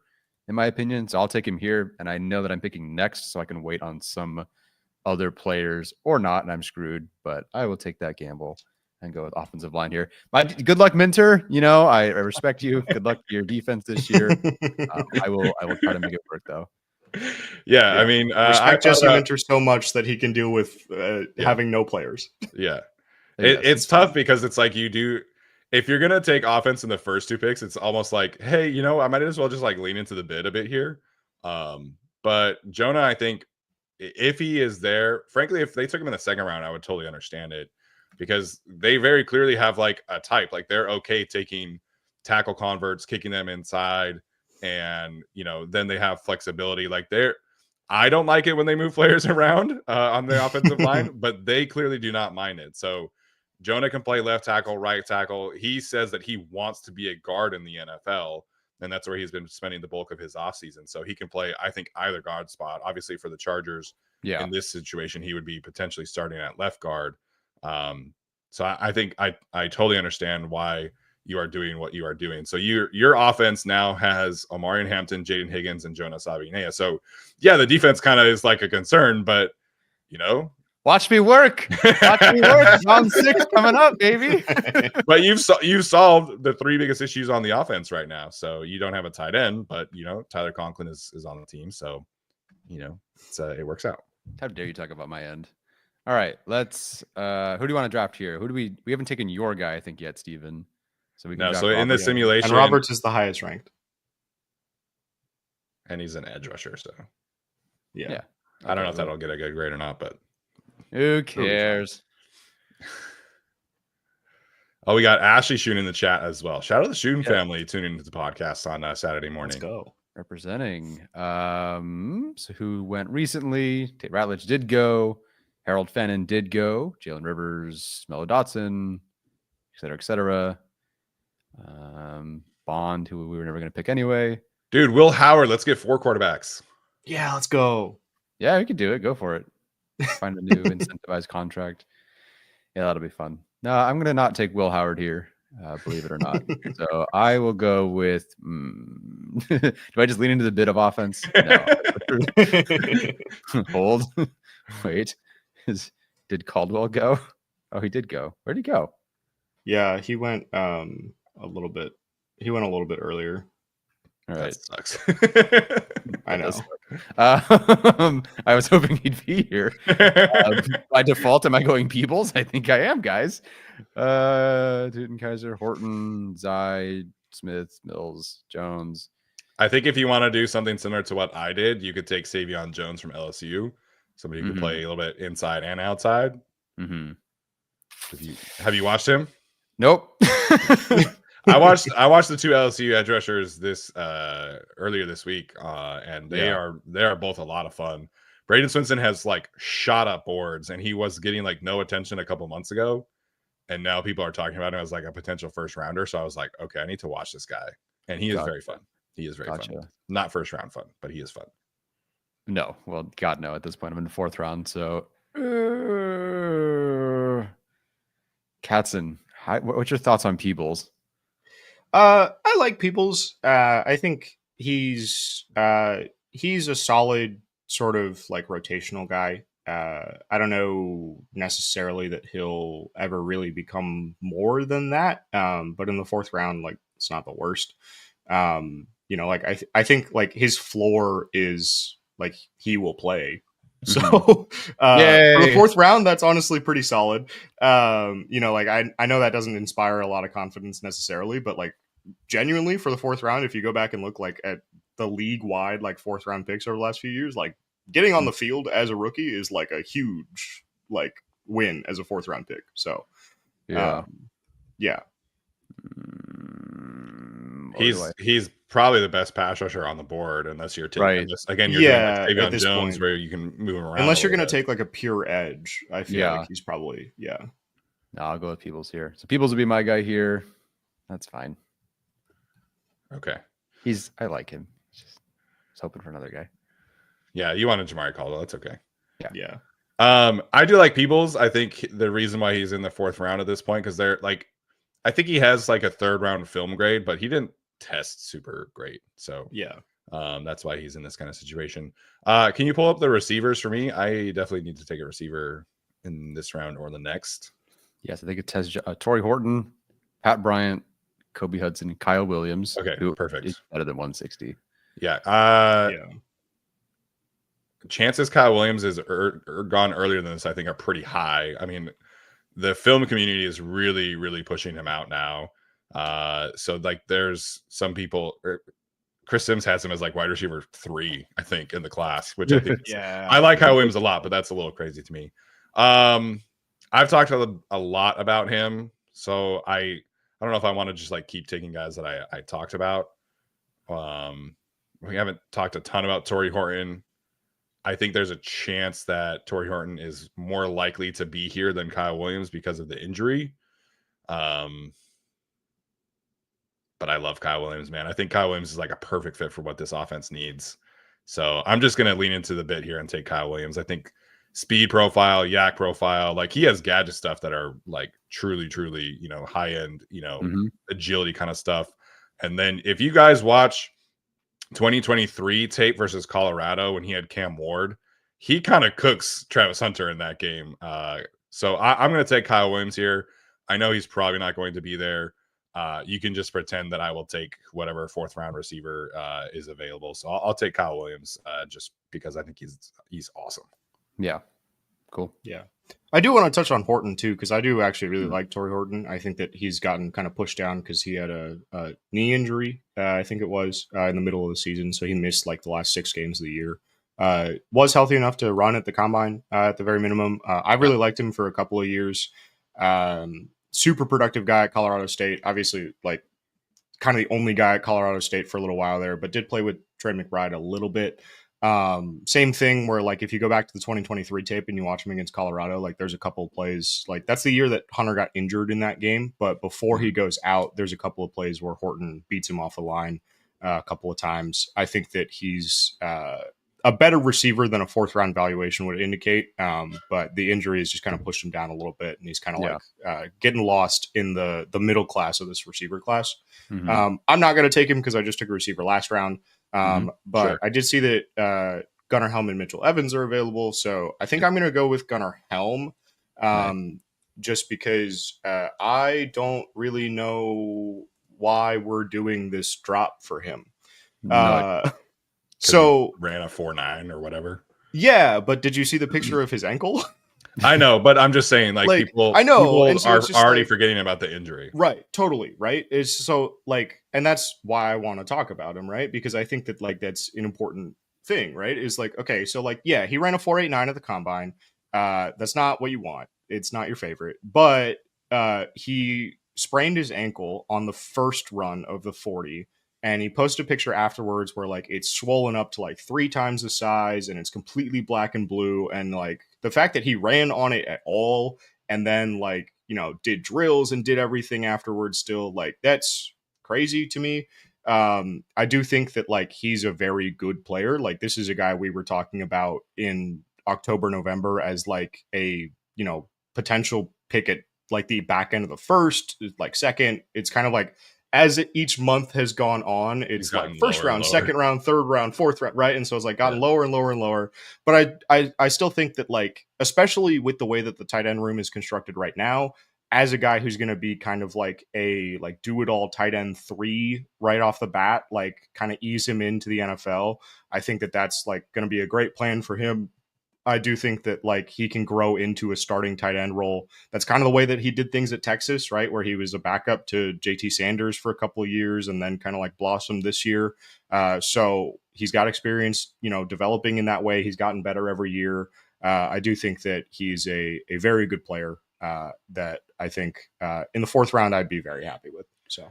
in my opinion. So I'll take him here, and I know that I'm picking next, so I can wait on some other players or not, and I'm screwed. But I will take that gamble and go with offensive line here. Good luck, Minter. I respect you. Good luck to your defense this year. I will try to make it work though. Yeah, I mean, respect Jesse Minter so much that he can deal with having no players. Yeah, it's tough because it's like if you're gonna take offense in the first 2 picks, it's almost like, hey, I might as well just like lean into the bid a bit here. But Jonah, I think if he is there, frankly, if they took him in the second round, I would totally understand it, because they very clearly have like a type. Like they're okay taking tackle converts, kicking them inside. And then they have flexibility. Like I don't like it when they move players around on the offensive line, but they clearly do not mind it. So Jonah can play left tackle, right tackle. He says that he wants to be a guard in the NFL, and that's where he's been spending the bulk of his offseason. So he can play, I think, either guard spot. Obviously, for the Chargers, in this situation, he would be potentially starting at left guard. So I think I totally understand why you are doing what you are doing. So your offense now has Omarion Hampton, Jaden Higgins, and Jonas Avinea. So yeah, the defense kind of is like a concern, but watch me work. Watch me work. Round 6 coming up, baby. But you've solved the 3 biggest issues on the offense right now. So you don't have a tight end, but Tyler Conklin is on the team. So it works out. How dare you talk about my end? All right, let's who do you want to draft here? Who do we haven't taken your guy, I think, yet, Steven. So we can so in the simulation, and Roberts is the highest ranked, and he's an edge rusher. So yeah. I don't know if that'll get a good grade or not, but who cares? Oh, we got Ashley shooting in the chat as well. Shout out to the Shooting family tuning into the podcast on Saturday morning. Let's go. Representing. So who went recently? Tate Ratledge did go. Harold Fannin did go. Jalen Rivers, Mello Dotson, et cetera, et cetera. Bond, who we were never going to pick anyway. Dude, Will Howard, let's get 4 quarterbacks. Yeah, let's go. Yeah, we could do it. Go for it. Find a new incentivized contract. Yeah, that'll be fun. No, I'm going to not take Will Howard here, believe it or not. So I will go with. Do I just lean into the bit of offense? No. Hold. Wait. Did Caldwell go? Oh, he did go. Where'd he go? Yeah, he went a little bit. He went a little bit earlier. All right. That sucks. I know. I was hoping he'd be here. By default, am I going Peebles? I think I am, guys. Tooten, Kaiser, Horton, Zide, Smith, Mills, Jones. I think if you want to do something similar to what I did, you could take Savion Jones from LSU. Somebody who could play a little bit inside and outside. Mm-hmm. Have you watched him? Nope. I watched the 2 LSU edge rushers earlier this week, and they are both a lot of fun. Braden Swinson has like shot up boards, and he was getting like no attention a couple months ago, and now people are talking about him as like a potential first rounder. So I was like, okay, I need to watch this guy. and he is Gotcha. very fun. He is very Gotcha. fun. Not first round fun, but he is fun. No, well, God, no. At this point, I'm in the 4th round. So, Katson, what's your thoughts on Peebles? I like Peoples. I think he's a solid sort of like rotational guy. I don't know necessarily that he'll ever really become more than that. But in the 4th round, like it's not the worst. Like I think like his floor is like he will play. So for the Yay! 4th round, that's honestly pretty solid. Like I know that doesn't inspire a lot of confidence necessarily, but like genuinely for the 4th round, if you go back and look like at the league wide like 4th round picks over the last few years, like getting on the field as a rookie is like a huge like win as a 4th round pick. So Yeah. yeah. He's probably the best pass rusher on the board, unless you're taking Right. this again. You're doing like At Tavion this Jones, point, where you can move him around. unless you're a going little to bit. take like a pure edge, I feel Yeah. like he's probably No, I'll go with Peebles here. So Peebles will be my guy here. That's fine. Okay. I like him. Just hoping for another guy. Yeah, you wanted Jamari Caldwell. That's okay. Yeah. I do like Peebles. I think the reason why he's in the 4th round at this point, because they're like, I think he has like a 3rd round film grade, but he didn't test super great. So Yeah. that's why he's in this kind of situation. Can you pull up the receivers for me? I definitely need to take a receiver in this round or the next. Yes, I think it tests Torrey Horton, Pat Bryant, Kobe Hudson, Kyle Williams. Okay, who perfect. is better than 160. Yeah. Yeah. Chances Kyle Williams is gone earlier than this, I think, are pretty high. I mean, the film community is really, really pushing him out now. So like, there's some people. Chris Sims has him as like wide receiver 3, I think, in the class, which I think Yeah. I like Kyle Williams a lot, but that's a little crazy to me. I've talked a lot about him, so I don't know if I want to just like keep taking guys that I talked about. We haven't talked a ton about Torrey Horton. I think there's a chance that Torrey Horton is more likely to be here than Kyle Williams because of the injury. But I love Kyle Williams, man. I think Kyle Williams is like a perfect fit for what this offense needs. So I'm just going to lean into the bit here and take Kyle Williams. I think speed profile, yak profile, like he has gadget stuff that are like truly, truly, high end, agility kind of stuff. And then if you guys watch 2023 tape versus Colorado when he had Cam Ward, he kind of cooks Travis Hunter in that game. So I'm going to take Kyle Williams here. I know he's probably not going to be there. You can just pretend that I will take whatever 4th round receiver is available. So I'll take Kyle Williams just because I think he's awesome. Yeah. Cool. Yeah. I do want to touch on Horton too, because I do actually really like Torrey Horton. I think that he's gotten kind of pushed down because he had a knee injury, I think it was, in the middle of the season. So he missed like the last 6 games of the year. Was healthy enough to run at the combine at the very minimum. I really liked him for a couple of years. Super productive guy at Colorado State. Obviously, like kind of the only guy at Colorado State for a little while there, but did play with Trey McBride a little bit. Same thing where like if you go back to the 2023 tape and you watch him against Colorado, like there's a couple of plays, like that's the year that Hunter got injured in that game, but before he goes out, there's a couple of plays where Horton beats him off the line a couple of times. I think that he's a better receiver than a 4th round valuation would indicate, but the injury has just kind of pushed him down a little bit, and he's kind of like getting lost in the middle class of this receiver class. I'm not going to take him because I just took a receiver last round. But sure. I did see that Gunnar Helm and Mitchell Evans are available, so I think I'm going to go with Gunnar Helm, just because I don't really know why we're doing this drop for him. So ran a 4.9 or whatever. Yeah, but did you see the picture of his ankle? I know, but I'm just saying, like people, I know, people so are already like, forgetting about the injury. Right, totally, right? It's so like, and that's why I want to talk about him, right? Because I think that like that's an important thing, right? Is like, okay, so like, yeah, he ran a 4.89 at the combine. That's not what you want. It's not your favorite, but he sprained his ankle on the first run of the 40. And he posted a picture afterwards where like it's swollen up to like 3 times the size and it's completely black and blue. And like the fact that he ran on it at all and then like, did drills and did everything afterwards still, like that's crazy to me. I do think that like he's a very good player. Like this is a guy we were talking about in October, November as like a, you know, potential pick at like the back end of the first, like second. It's kind of like as each month has gone on, He's it's like gotten first lower and round, lower. second round, third round, fourth round, right? And so it's like gotten Yeah. lower and lower and lower. But I still think that like, especially with the way that the tight end room is constructed right now, as a guy who's going to be kind of like a like do it all tight end 3 right off the bat, like kind of ease him into the NFL. I think that that's like going to be a great plan for him. I do think that like he can grow into a starting tight end role. That's kind of the way that he did things at Texas, right? Where he was a backup to JT Sanders for a couple of years and then kind of like blossomed this year. So he's got experience, you know, developing in that way. He's gotten better every year. I do think that he's a very good player that I think in the fourth round, I'd be very happy with. So,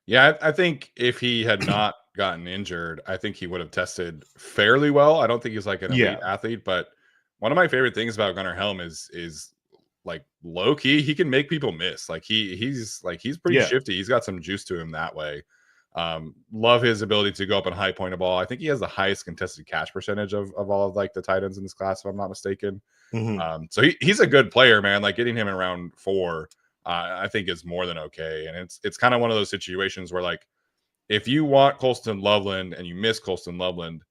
Yeah, I think if he had not gotten injured, I think he would have tested fairly well. I don't think he's like an elite yeah. athlete, but one of my favorite things about Gunnar Helm is like low key, he can make people miss. Like he's pretty Yeah. shifty. He's got some juice to him that way. Love his ability to go up and high point a ball. I think he has the highest contested catch percentage of all of like the tight ends in this class, if I'm not mistaken. Mm-hmm. So he's a good player, man. Like getting him in round 4, I think is more than okay. And it's kind of one of those situations where like if you want Colston Loveland and you miss Colston Loveland,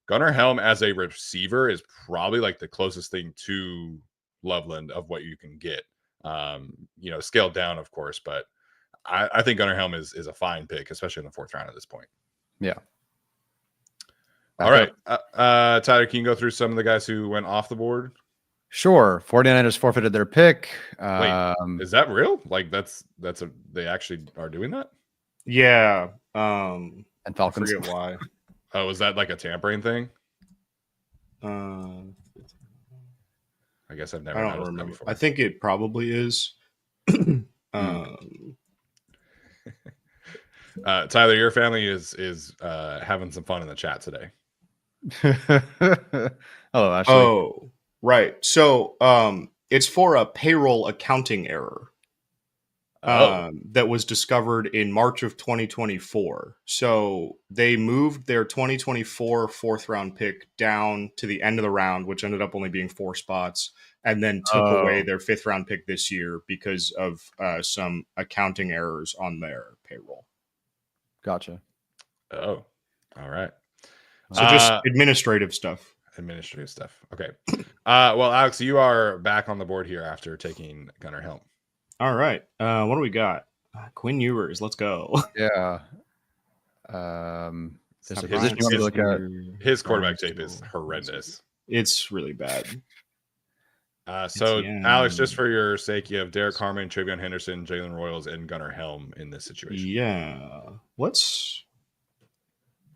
Gunnar Helm as a receiver is probably like the closest thing to Loveland of what you can get. You know, scaled down, of course, but I think Gunnar Helm is a fine pick, especially in the 4th round at this point. Yeah. All right. Tyler, can you go through some of the guys who went off the board? Sure. 49ers forfeited their pick. Wait, is that real? Like they actually are doing that? Yeah. And Falcons. I forget why. Oh, is that like a tampering thing? I I guess I've never don't noticed that remember. before. I think it probably is. Tyler, your family is having some fun in the chat today. Hello, Ashley. Oh, right. So it's for a payroll accounting error that was discovered in March of 2024. So they moved their 2024 4th round pick down to the end of the round, which ended up only being 4 spots, and then took away their 5th round pick this year because of some accounting errors on their payroll. Gotcha. Oh, all right. So just administrative stuff. Administrative stuff. Okay. Well, Alex, you are back on the board here after taking Gunnar Helm. All right. What do we got? Quinn Ewers. Let's go. Yeah. There's a position you want me to look at. His quarterback tape is horrendous. It's really bad. So, Alex, just for your sake, you have Derek Harmon, Travion Henderson, Jalen Royals, and Gunnar Helm in this situation. Yeah. Let's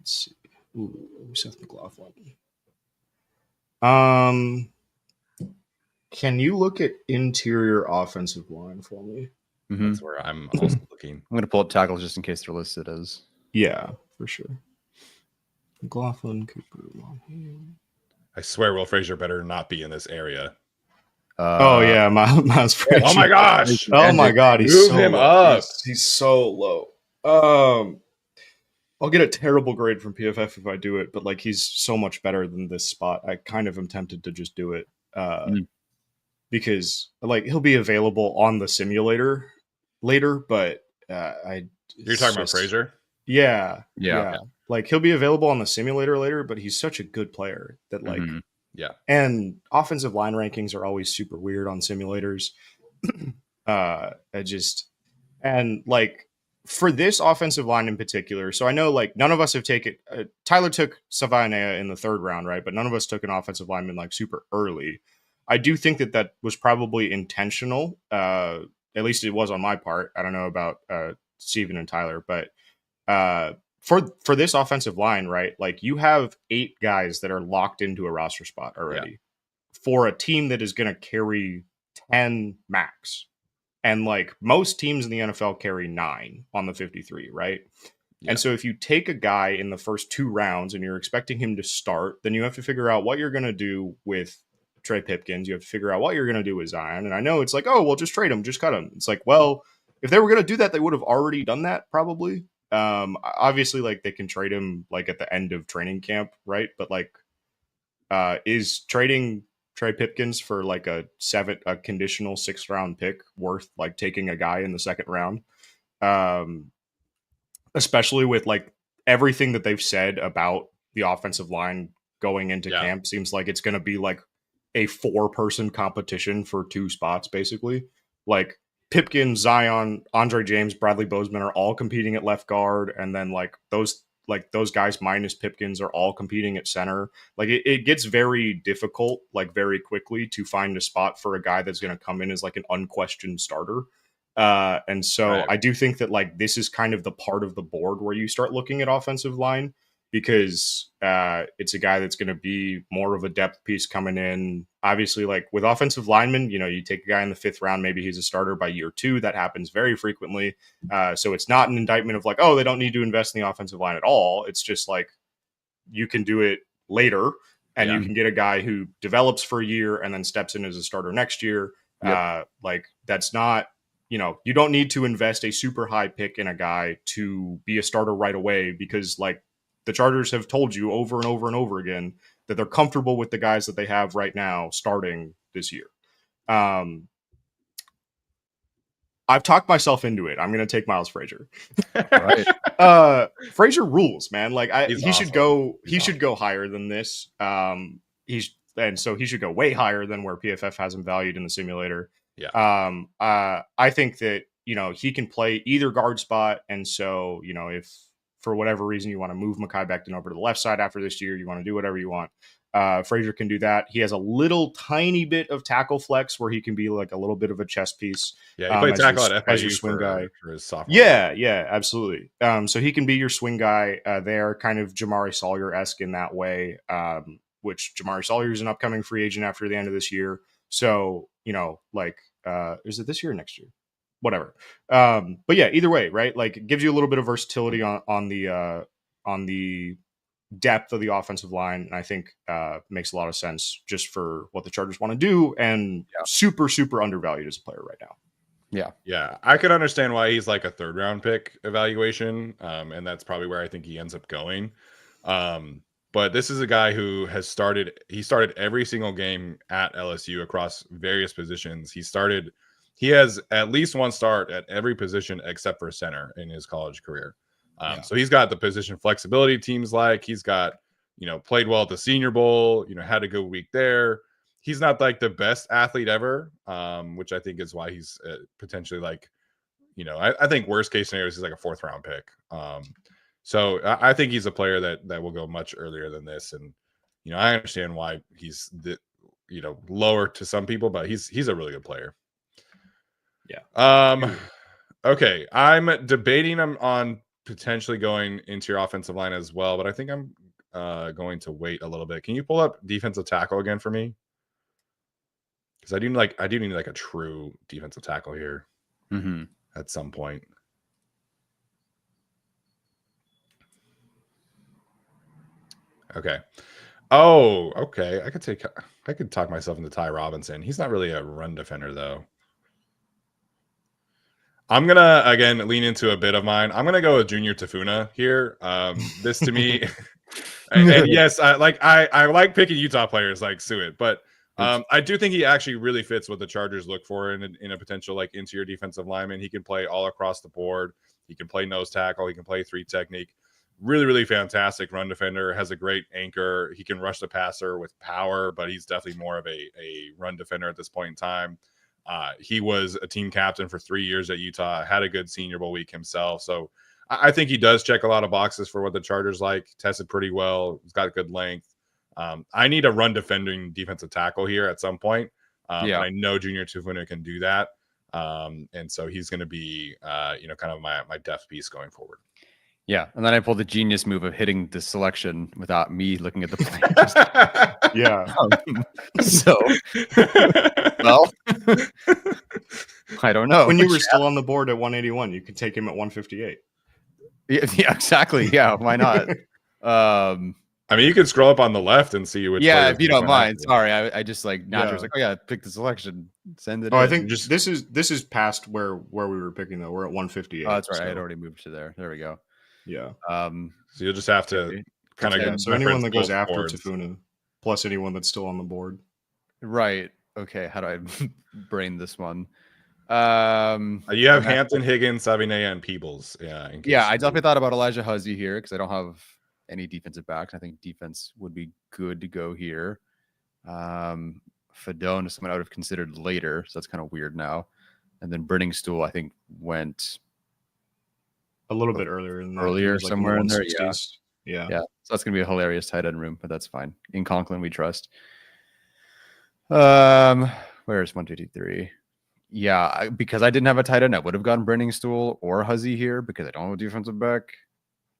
see. Ooh, Seth McLaughlin. Can you look at interior offensive line for me? Mm-hmm. That's where I'm also looking. I'm going to pull up tackles just in case they're listed as. Yeah, for sure. McLaughlin, Cooper, Longhair. I swear Will Frazier better not be in this area. Oh yeah, Miles Frazier. Oh my gosh! Oh my god, he's Move so him low. up. He's so low. I'll get a terrible grade from PFF if I do it, but like he's so much better than this spot. I kind of am tempted to just do it because like he'll be available on the simulator later, but You're talking about Frazier? Yeah. Like he'll be available on the simulator later, but he's such a good player that like yeah. And offensive line rankings are always super weird on simulators. Like for this offensive line in particular, so I know like none of us have taken Tyler took Savaianea in the 3rd round, right? But none of us took an offensive lineman like super early. I do think that was probably intentional. At least it was on my part. I don't know about Steven and Tyler, but for this offensive line, right? Like you have 8 guys that are locked into a roster spot already for a team that is going to carry 10 max. And like most teams in the NFL carry 9 on the 53, right? Yeah. And so if you take a guy in the first 2 rounds and you're expecting him to start, then you have to figure out what you're going to do with Trey Pipkins. You have to figure out what you're going to do with Zion. And I know it's like, oh, well, just trade him, just cut him. It's like, well, if they were going to do that, they would have already done that probably. Obviously, like they can trade him like at the end of training camp, right? But like, is trading Trey Pipkins for like a conditional 6th round pick worth like taking a guy in the 2nd round? Especially with like everything that they've said about the offensive line going into camp, seems like it's going to be like a 4-person competition for 2 spots, basically. Like Pipkin, Zion, Andre James, Bradley Bozeman are all competing at left guard, and then like those guys minus Pipkins are all competing at center. Like it gets very difficult, like very quickly, to find a spot for a guy that's going to come in as like an unquestioned starter. And so I do think that like this is kind of the part of the board where you start looking at offensive line, because it's a guy that's going to be more of a depth piece coming in. Obviously, like with offensive linemen, you know, you take a guy in the 5th round, maybe he's a starter by year 2. That happens very frequently. So it's not an indictment of like, oh, they don't need to invest in the offensive line at all. It's just like you can do it later, and you can get a guy who develops for a year and then steps in as a starter next year. Like that's not, you know, you don't need to invest a super high pick in a guy to be a starter right away, because like the Chargers have told you over and over and over again that they're comfortable with the guys that they have right now starting this year. I've talked myself into it. I'm going to take Miles Frazier. Right. Frazier rules, man. Like He's he awesome. should go. He's He should go higher than this. He should go way higher than where PFF has him valued in the simulator. Yeah. I think that, you know, he can play either guard spot, and so, you know, if for whatever reason you want to move Mekhi Becton over to the left side after this year, you want to do whatever you want. Frazier can do that. He has a little tiny bit of tackle flex where he can be like a little bit of a chess piece. Yeah, he played tackle at as your FIU swing guy for his sophomore. Yeah, absolutely. So he can be your swing guy there, kind of Jamari Sawyer-esque in that way, which Jamari Sawyer is an upcoming free agent after the end of this year. So, you know, like, is it this year or next year? Whatever. But yeah, either way, right? Like it gives you a little bit of versatility on the depth of the offensive line, and I think makes a lot of sense just for what the Chargers want to do, and super undervalued as a player right now. Yeah, I could understand why he's like a 3rd-round pick evaluation, and that's probably where I think he ends up going. But this is a guy who has started every single game at LSU across various positions. He has at least one start at every position except for center in his college career. So he's got the position flexibility teams like. He's got, you know, played well at the Senior Bowl, you know, had a good week there. He's not like the best athlete ever, which I think is why he's potentially like, you know, I think worst case scenario is he's like a 4th-round pick. So I think he's a player that will go much earlier than this. And, you know, I understand why he's, you know, lower to some people, but he's a really good player. Yeah. Okay. I'm debating him on potentially going into your offensive line as well, but I think I'm going to wait a little bit. Can you pull up defensive tackle again for me? Because I do need like a true defensive tackle here at some point. Okay. Oh, okay. I could talk myself into Ty Robinson. He's not really a run defender though. I'm gonna again lean into a bit of mine. I'm gonna go with Junior Tafuna here. This to me, and yes, I like picking Utah players like Suet, but I do think he actually really fits what the Chargers look for in a potential like interior defensive lineman. He can play all across the board. He can play nose tackle. He can play 3 technique. Really fantastic run defender. Has a great anchor. He can rush the passer with power, but he's definitely more of a run defender at this point in time. He was a team captain for 3 years at Utah, had a good Senior Bowl week himself. So I think he does check a lot of boxes for what the Chargers like. Tested pretty well. He's got good length. I need a run defending defensive tackle here at some point. And I know Junior Tufuna can do that. And so he's going to be, you know, kind of my depth piece going forward. Yeah. And then I pulled the genius move of hitting the selection without me looking at the play. Yeah. So, well, I don't know. When you were still on the board at 181, you could take him at 158. Yeah, exactly. Yeah. Why not? I mean, you can scroll up on the left and see which. Yeah, if you don't mind. Sorry, I just like naturally was like, oh yeah, pick the selection, send it. Oh, I think just this is past where we were picking though. We're at 158. Oh, that's right. So. I had already moved to there. There we go. Yeah. So you'll just have to kind of Yeah. So anyone that goes after Tafuna, plus anyone that's still on the board. Right. Okay. How do I brain this one? You have Hampton, Higgins, Savinea, and Peebles. Yeah. Yeah, I definitely thought about Elijah Huzzy here because I don't have any defensive backs. I think defense would be good to go here. Fedone is someone I would have considered later, so that's kind of weird now. And then Brenningstool, I think, went a little bit earlier in that. Earlier, like somewhere in there. Yeah. So that's gonna be a hilarious tight end room, but that's fine. In Conklin, we trust. Where's 1, 2, 3? Yeah, because I didn't have a tight end, I would have gone Brenningstool or Huzzy here because I don't have a defensive back.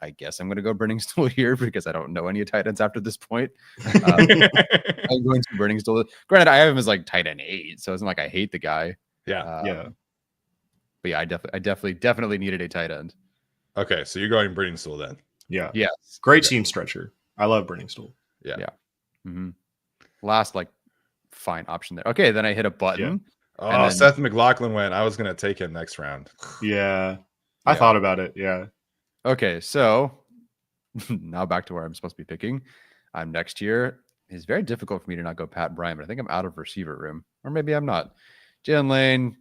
I guess I'm going to go Brenningstool here because I don't know any tight ends after this point. I'm going to Brenningstool. Granted, I have him as like tight end 8, so it's not like I hate the guy. Yeah. But yeah, I definitely needed a tight end. Okay, so you're going Brenningstool then. Yeah. Yes. Great team stretcher. I love Brenningstool. Yeah. Mm-hmm. Last fine option there. Okay, then I hit a button. Yeah. Oh, then, Seth McLaughlin went. I was going to take him next round. Yeah. I thought about it. Yeah. Okay, so now back to where I'm supposed to be picking. I'm next year. It's very difficult for me to not go Pat Bryant, but I think I'm out of receiver room. Or maybe I'm not. Jalen Lane,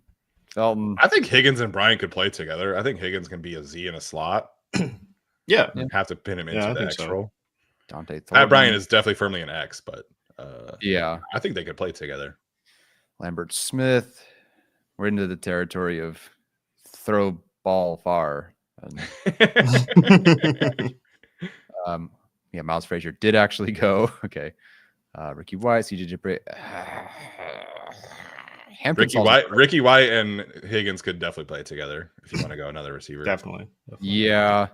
Felton. I think Higgins and Bryant could play together. I think Higgins can be a Z in a slot. Yeah. Have to pin him into the X role. Dante Thornton. Pat Bryant is definitely firmly an X, but I think they could play together. Lambert Smith. We're into the territory of throw ball far. And, Miles Frazier did actually go. Okay. Ricky White, CJ Jibray. Ricky White and Higgins could definitely play together if you want to go another receiver. Definitely. Yeah.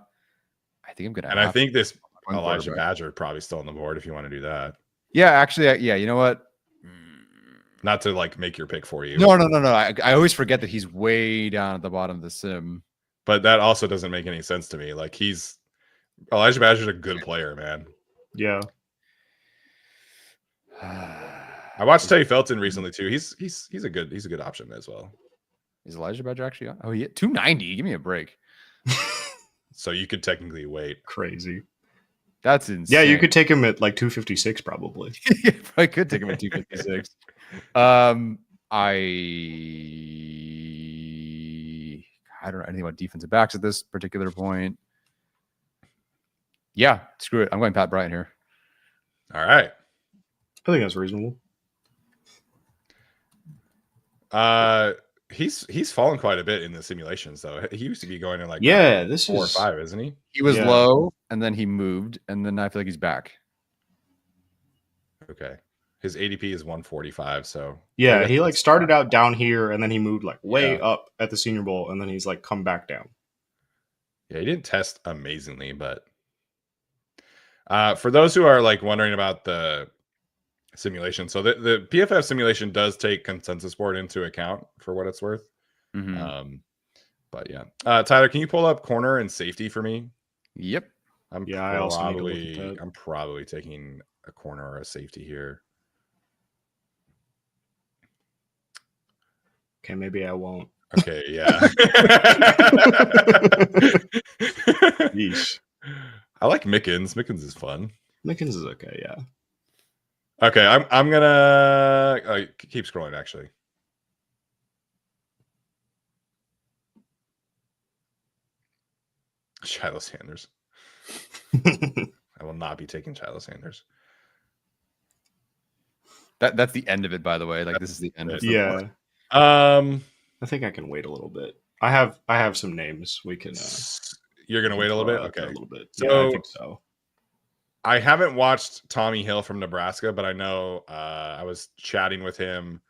I think I'm going to. And I think this Elijah Badger probably still on the board if you want to do that. Yeah, actually, you know what? Not to make your pick for you. No. I always forget that he's way down at the bottom of the sim. But that also doesn't make any sense to me. Elijah Badger's a good player, man. Yeah. I watched Teddy Felton recently too. He's a good option as well. Is Elijah Badger actually on? Oh, yeah, 290. Give me a break. So you could technically wait. Crazy. That's insane. Yeah, you could take him at 256 probably. I could take him at 256. I don't know anything about defensive backs at this particular point. Yeah, screw it. I'm going Pat Bryant here. All right. I think that's reasonable. He's fallen quite a bit in the simulations though. He used to be going in this 4 or 5, isn't he? He was low and then he moved and then I feel like he's back. Okay. His ADP is 145, so yeah, he started out down here and then he moved way up at the Senior Bowl and then he's come back down. Yeah, he didn't test amazingly, but for those who are wondering about the simulation, so the PFF simulation does take consensus board into account for what it's worth. Mm-hmm. But yeah, Tyler, can you pull up corner and safety for me? Yep. I'm probably taking a corner or a safety here. Okay, maybe I won't. Okay, yeah. Yeesh. I like Mickens. Mickens is fun. Mickens is okay, yeah. Okay, I'm gonna keep scrolling actually. Shiloh Sanders. I will not be taking Shiloh Sanders. That's the end of it, by the way. This is the end of it. Yeah. I think I can wait a little bit. I have some names we can. You're gonna wait a little bit. Okay, a little bit. So yeah, I think so. I haven't watched Tommy Hill from Nebraska, but I know I was chatting with him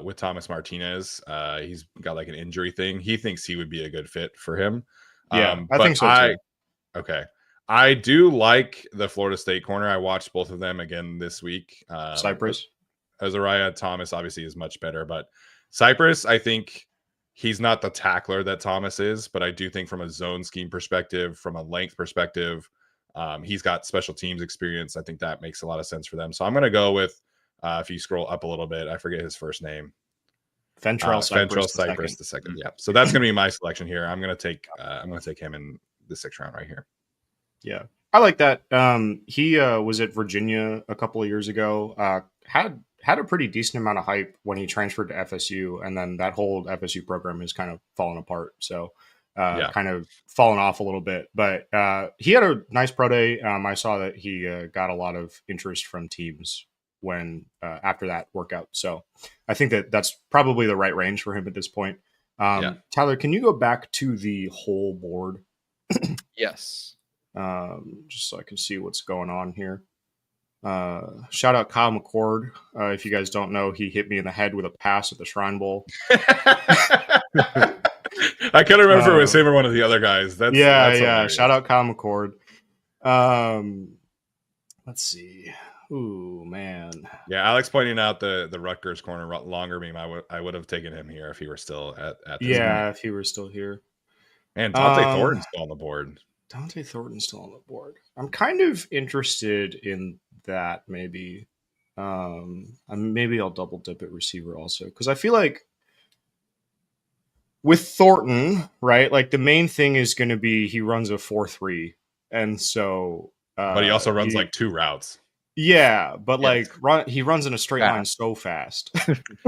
with Thomas Martinez. He's got an injury thing. He thinks he would be a good fit for him. Yeah, I think so too. Okay. I do like the Florida State corner. I watched both of them again this week. Cypress. Azariah Thomas obviously is much better, but Cypress, I think he's not the tackler that Thomas is, but I do think from a zone scheme perspective, from a length perspective, he's got special teams experience. I think that makes a lot of sense for them. So I'm going to go with, if you scroll up a little bit, I forget his first name. Fentrell Cypress the second. Yeah. So that's going to be my selection here. I'm going to take him in the 6th round right here. Yeah, I like that. He was at Virginia a couple of years ago. Had a pretty decent amount of hype when he transferred to FSU, and then that whole FSU program has kind of fallen apart. So, kind of fallen off a little bit. But he had a nice pro day. I saw that he got a lot of interest from teams when after that workout. So, I think that that's probably the right range for him at this point. Tyler, can you go back to the whole board? Yes. Just so I can see what's going on here. Shout out Kyle McCord. If you guys don't know, he hit me in the head with a pass at the Shrine Bowl. I can't remember if it was him or one of the other guys. That's hilarious. Shout out Kyle McCord. Let's see. Ooh, man. Yeah, Alex pointing out the Rutgers corner longer meme. I would have taken him here if he were still at this point. If he were still here. And Dante Thornton's still on the board. Dante Thornton's still on the board. I'm kind of interested in that, maybe. Maybe I'll double dip at receiver also, because I feel like with Thornton, right, like the main thing is going to be he runs a 4.3, and so but he also runs like 2 routes. Yeah, but he runs in a straight line so fast.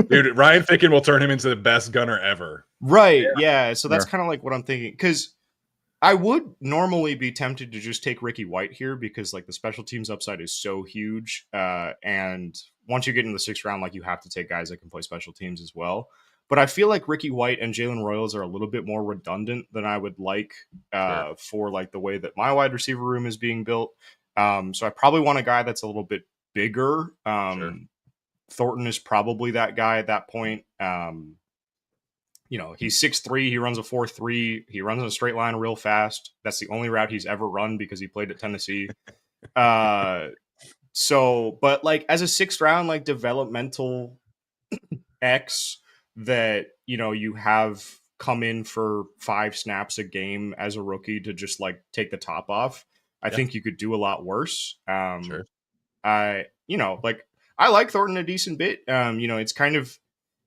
Dude, Ryan Ficken will turn him into the best gunner ever. Right, yeah. So that's kind of like what I'm thinking, because I would normally be tempted to just take Ricky White here because like the special teams upside is so huge. And once you get in the 6th round, like you have to take guys that can play special teams as well. But I feel like Ricky White and Jalen Royals are a little bit more redundant than I would like for like the way that my wide receiver room is being built. So I probably want a guy that's a little bit bigger. Thornton is probably that guy at that point. He's 6'3", he runs a 4.3, he runs in a straight line real fast. That's the only route he's ever run because he played at Tennessee. But like as a 6th round, like developmental X that, you have come in for 5 snaps a game as a rookie to just like take the top off. I think you could do a lot worse. I like Thornton a decent bit.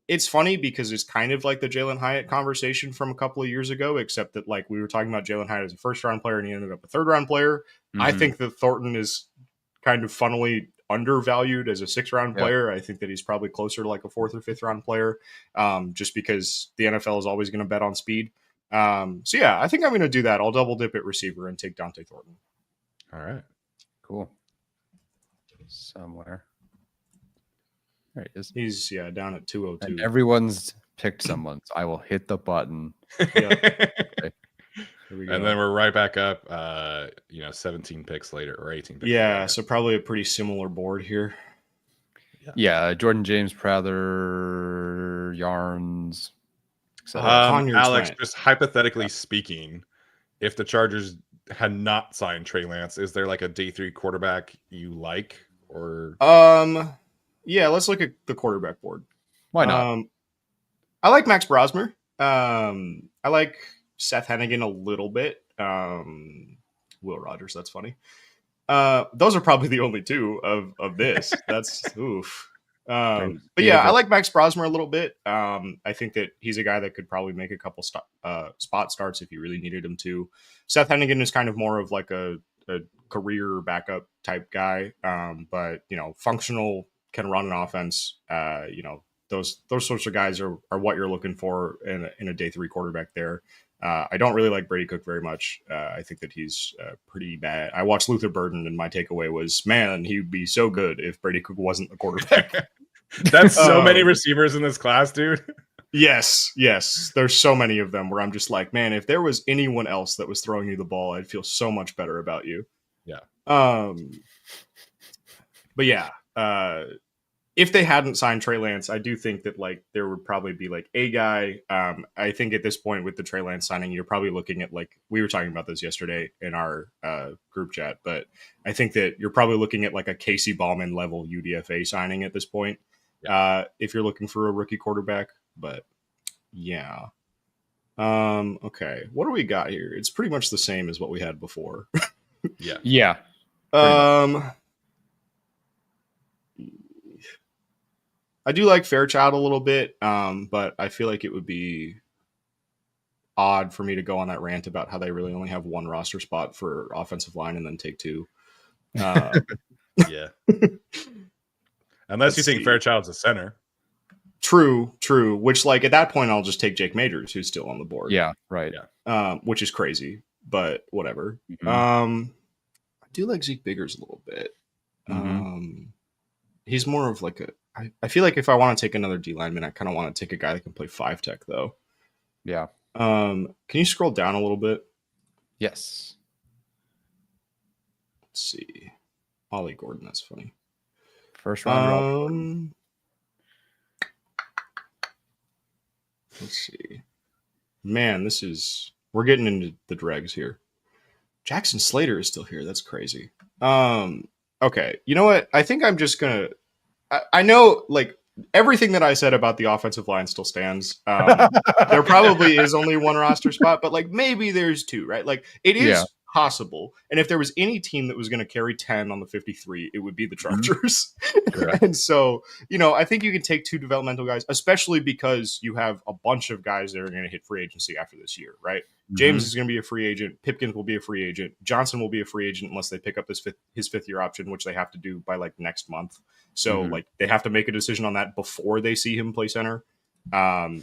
It's funny because it's kind of like the Jalen Hyatt conversation from a couple of years ago, except that like we were talking about Jalen Hyatt as a 1st round player and he ended up a 3rd round player. I think that Thornton is kind of funnily undervalued as a 6th round player. I think that he's probably closer to like a 4th or 5th round player, just because the NFL is always going to bet on speed. I think I'm going to do that. I'll double dip at receiver and take Dante Thornton. All right, cool. Somewhere. There he is. He's down at 202. And everyone's picked someone. So I will hit the button. Okay. And then we're right back up 17 picks later or 18 picks later. So probably a pretty similar board here. Jordan James, Prather, Yarns. Alex, just hypothetically speaking, if the Chargers had not signed Trey Lance, is there like a day 3 quarterback you like? Or let's look at the quarterback board. Why not? I like Max Brosmer. I like Seth Hennigan a little bit. Will Rogers, that's funny. Those are probably the only 2 of this. That's oof. But I like Max Brosmer a little bit. I think that he's a guy that could probably make a couple spot starts if you really needed him to. Seth Hennigan is kind of more of like a career backup type guy, but functional, can run an offense. Those sorts of guys are what you're looking for in a day 3 quarterback there. I don't really like Brady Cook very much. I think that he's pretty bad. I watched Luther Burden, and my takeaway was, man, he'd be so good if Brady Cook wasn't the quarterback. That's so many receivers in this class, dude. Yes. There's so many of them where I'm just like, man, if there was anyone else that was throwing you the ball, I'd feel so much better about you. Yeah. But yeah, if they hadn't signed Trey Lance, I do think that like there would probably be like a guy. I think at this point with the Trey Lance signing, you're probably looking at like, we were talking about this yesterday in our group chat, but I think that you're probably looking at like a Casey Ballman level UDFA signing at this point. If you're looking for a rookie quarterback, but yeah. Okay. What do we got here? It's pretty much the same as what we had before. Yeah. I do like Fairchild a little bit, but I feel like it would be odd for me to go on that rant about how they really only have one roster spot for offensive line and then take two. Yeah. Unless you think see. Fairchild's a center. True. Which, like, at that point, I'll just take Jake Majors, who's still on the board. Yeah, right. Yeah. Which is crazy, but whatever. Mhm. I do like Zeke Biggers a little bit. Mhm. He's more of like I feel like if I want to take another D lineman, I kind of want to take a guy that can play 5-tech, though. Yeah. Can you scroll down a little bit? Yes. Let's see. Ollie Gordon, that's funny. First round. Let's see. Man, we're getting into the dregs here. Jackson Slater is still here. That's crazy. Okay. You know what? I think I'm just gonna I know, like, everything that I said about the offensive line still stands. There probably is only one roster spot, but like maybe there's two, right? Like it is possible. And if there was any team that was going to carry 10 on the 53, it would be the Chargers. And so, I think you can take two developmental guys, especially because you have a bunch of guys that are going to hit free agency after this year, right? James is going to be a free agent. Pipkins will be a free agent. Johnson will be a free agent unless they pick up his fifth year option, which they have to do by like next month. So like they have to make a decision on that before they see him play center.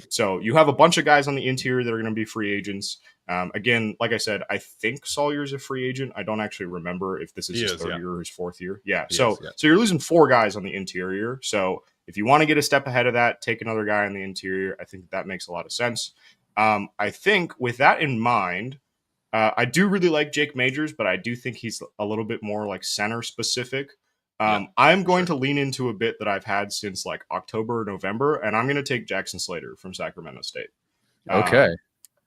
So you have a bunch of guys on the interior that are going to be free agents. Again, like I said, I think Sawyer's a free agent. I don't actually remember if this is his third year or his fourth year. Yeah. So you're losing 4 guys on the interior. So if you want to get a step ahead of that, take another guy on the interior. I think that makes a lot of sense. I think with that in mind, I do really like Jake Majors, but I do think he's a little bit more like center specific. I'm going to lean into a bit that I've had since like October or November, and I'm going to take Jackson Slater from Sacramento State. Okay.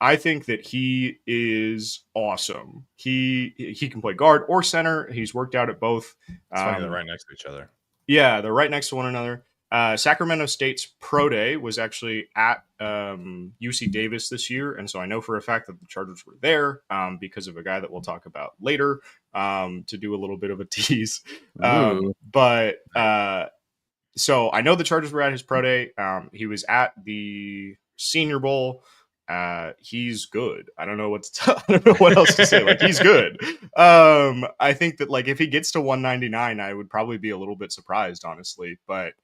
I think that he is awesome. He can play guard or center. He's worked out at both. It's funny they're right next to each other. Yeah, they're right next to one another. Sacramento State's pro day was actually at UC Davis this year, and so I know for a fact that the Chargers were there because of a guy that we'll talk about later to do a little bit of a tease. So I know the Chargers were at his pro day. He was at the Senior Bowl. He's good. I don't know what else to say. Like, he's good. I think that like if he gets to 199, I would probably be a little bit surprised, honestly. But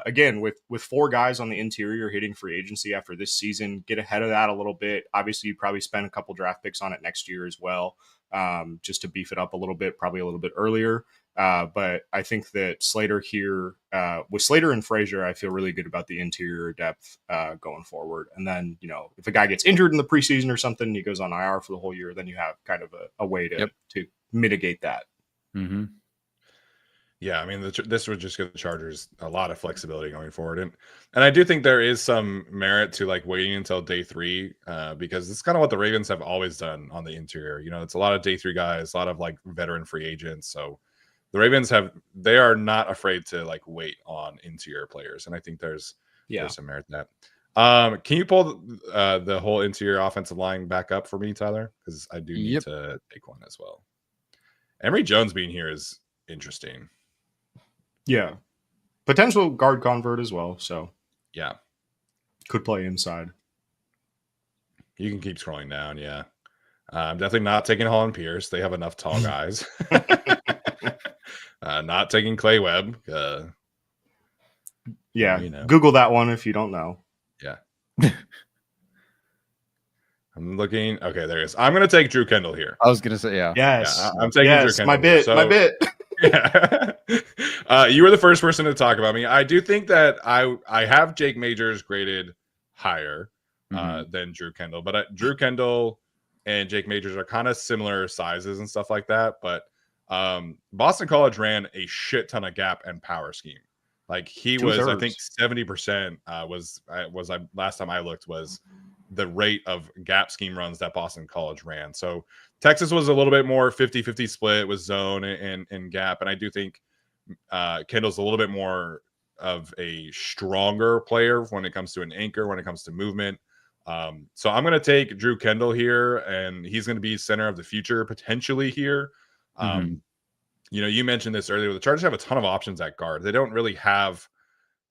again, with 4 guys on the interior hitting free agency after this season, get ahead of that a little bit. Obviously, you probably spend a couple draft picks on it next year as well, just to beef it up a little bit, probably a little bit earlier. But I think that Slater here, with Slater and Frazier, I feel really good about the interior depth going forward. And then, if a guy gets injured in the preseason or something, he goes on IR for the whole year, then you have kind of a way to mitigate that. Mm-hmm. Yeah, I mean, this would just give the Chargers a lot of flexibility going forward, and I do think there is some merit to like waiting until day 3 because it's kind of what the Ravens have always done on the interior. It's a lot of day 3 guys, a lot of like veteran free agents. So the Ravens they are not afraid to like wait on interior players, and I think there's some merit in that. Can you pull the whole interior offensive line back up for me, Tyler? Because I do need to take one as well. Emory Jones being here is interesting. Yeah. Potential guard convert as well. So, yeah. Could play inside. You can keep scrolling down. Yeah. I'm definitely not taking Holland Pierce. They have enough tall guys. Not taking Clay Webb. Google that one if you don't know. Yeah. I'm looking. Okay, there he is. I'm going to take Drew Kendall here. I was going to say, yeah. Yes. Yeah, I'm taking Drew Kendall. My bit. Yeah. You were the first person to talk about me. I do think that I have Jake Majors graded higher than Drew Kendall, but Drew Kendall and Jake Majors are kind of similar sizes and stuff like that. But Boston College ran a shit ton of gap and power scheme. Like he was, I think 70% was last time I looked was the rate of gap scheme runs that Boston College ran. So Texas was a little bit more 50-50 split with zone and gap. And I do think Kendall's a little bit more of a stronger player when it comes to an anchor, when it comes to movement. So I'm going to take Drew Kendall here, and he's going to be center of the future potentially here. You mentioned this earlier. The Chargers have a ton of options at guard. They don't really have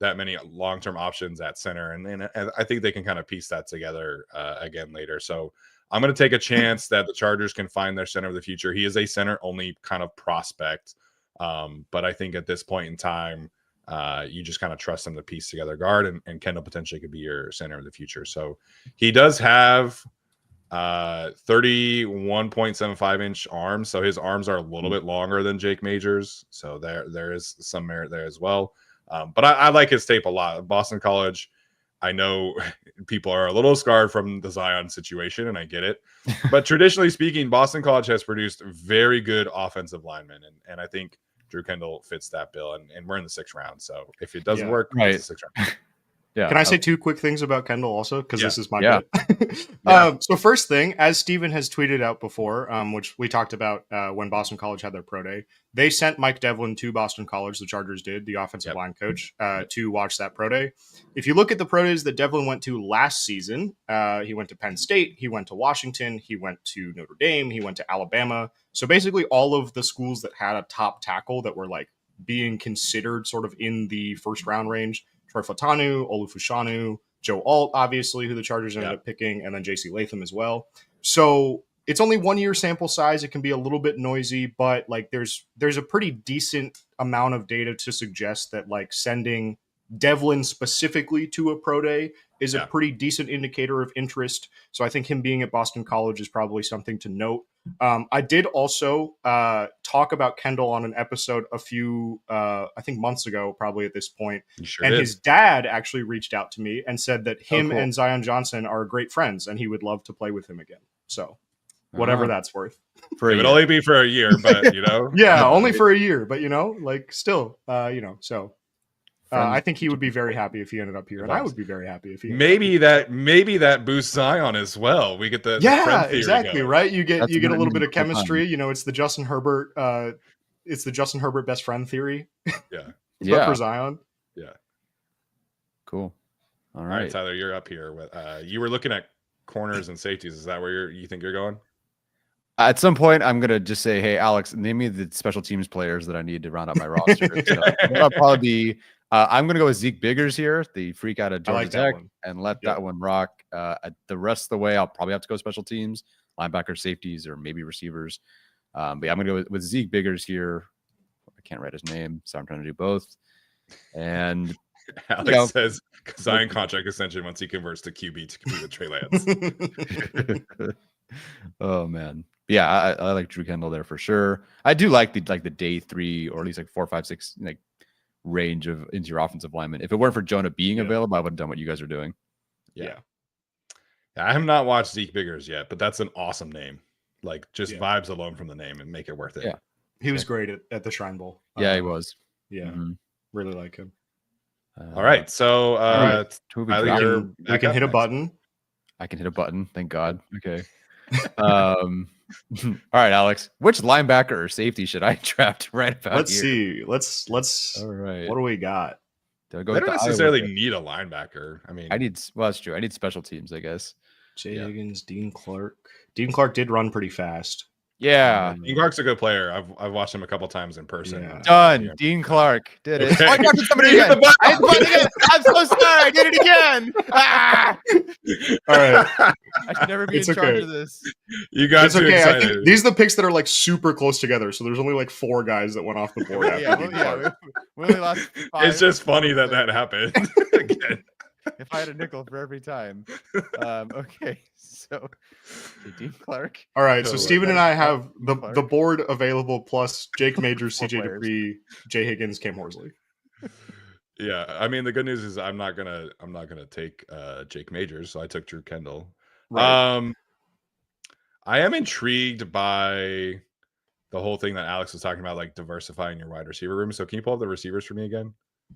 that many long-term options at center, and I think they can kind of piece that together again later. So I'm going to take a chance that the Chargers can find their center of the future. He is a center-only kind of prospect, but I think at this point in time, you just kind of trust him to piece together guard, and Kendall potentially could be your center of the future. So he does have 31.75-inch arms, so his arms are a little bit longer than Jake Majors, so there is some merit there as well. But I like his tape a lot. Boston College, I know people are a little scarred from the Zion situation, and I get it. But traditionally speaking, Boston College has produced very good offensive linemen, and I think Drew Kendall fits that bill. And we're in the 6th round, so if it doesn't work, right. it's the 6th round. Yeah. Can I say 2 quick things about Kendall also? Because this is my bit. Yeah. So first thing, as Steven has tweeted out before, which we talked about when Boston College had their pro day, they sent Mike Devlin to Boston College, the Chargers did, the offensive line coach, to watch that pro day. If you look at the pro days that Devlin went to last season, he went to Penn State, he went to Washington, he went to Notre Dame, he went to Alabama. So basically all of the schools that had a top tackle that were like being considered sort of in the first round range. Troy Fatanu, Olufushanu, Joe Alt, obviously, who the Chargers ended up picking, and then J.C. Latham as well. So it's only 1 year sample size. It can be a little bit noisy, but like there's a pretty decent amount of data to suggest that like sending Devlin specifically to a pro day is a pretty decent indicator of interest. So I think him being at Boston College is probably something to note. I did also talk about Kendall on an episode a few, I think months ago, probably at this point. His dad actually reached out to me and said that him and Zion Johnson are great friends and he would love to play with him again. So whatever that's worth. It would only be for a year, but yeah, only for a year, but like still, so. I think he would be very happy if he ended up here, and I would be very happy if he. Maybe that boosts Zion as well. We get the friend theory exactly going. Right. You get a little bit of chemistry. It's the Justin Herbert. It's the Justin Herbert best friend theory. Yeah, for Zion. Yeah, cool. All right, Tyler, you're up here. With you were looking at corners and safeties. Is that where you think you're going? At some point, I'm gonna just say, "Hey, Alex, name me the special teams players that I need to round out my roster." So that'll probably be. I'm going to go with Zeke Biggers here, the freak out of Georgia Tech, and let that one rock. The rest of the way, I'll probably have to go special teams, linebacker, safeties, or maybe receivers. But yeah, I'm going to go with Zeke Biggers here. I can't write his name, so I'm trying to do both. And Alex says Zion contract extension once he converts to QB to compete with Trey Lance. Oh man, yeah, I like Drew Kendall there for sure. I do like the day 3 or at least like 4, 5, 6 range of interior offensive linemen. If it weren't for Jonah being available, I would have done what you guys are doing. Yeah. I have not watched Zeke Biggers yet, but that's an awesome name. Like just vibes alone from the name and make it worth it. Yeah. He was great at the Shrine Bowl. Yeah, he was. Yeah. Really like him. All right. So we can hit a button. I can hit a button. Thank God. Okay. All right, Alex. Which linebacker or safety should I draft right about Let's see. Let's. All right. What do we got? They don't necessarily need a linebacker. I mean, that's true. I need special teams, I guess. Jay Higgins, Dean Clark. Dean Clark did run pretty fast. Yeah, Dean Clark's a good player. I've watched him a couple times in person. Yeah. Done. Dean Clark did it. Okay. Oh, I got somebody again. I'm so sorry. I did it again. Ah! All right. I should never be in charge of this. You got too excited. I think these are the picks that are like super close together. So there's only like 4 guys that went off the board. We only lost 5. It's just funny that happened again. If I had a nickel for every time. Okay, so Dean Clark. All right, so Steven and I have the board available plus Jake Majors, CJ Dupree, Jay Higgins, Cam Horsley. Yeah, I mean the good news is I'm not gonna take Jake Majors, so I took Drew Kendall. Right. I am intrigued by the whole thing that Alex was talking about, like diversifying your wide receiver room. So can you pull up the receivers for me again?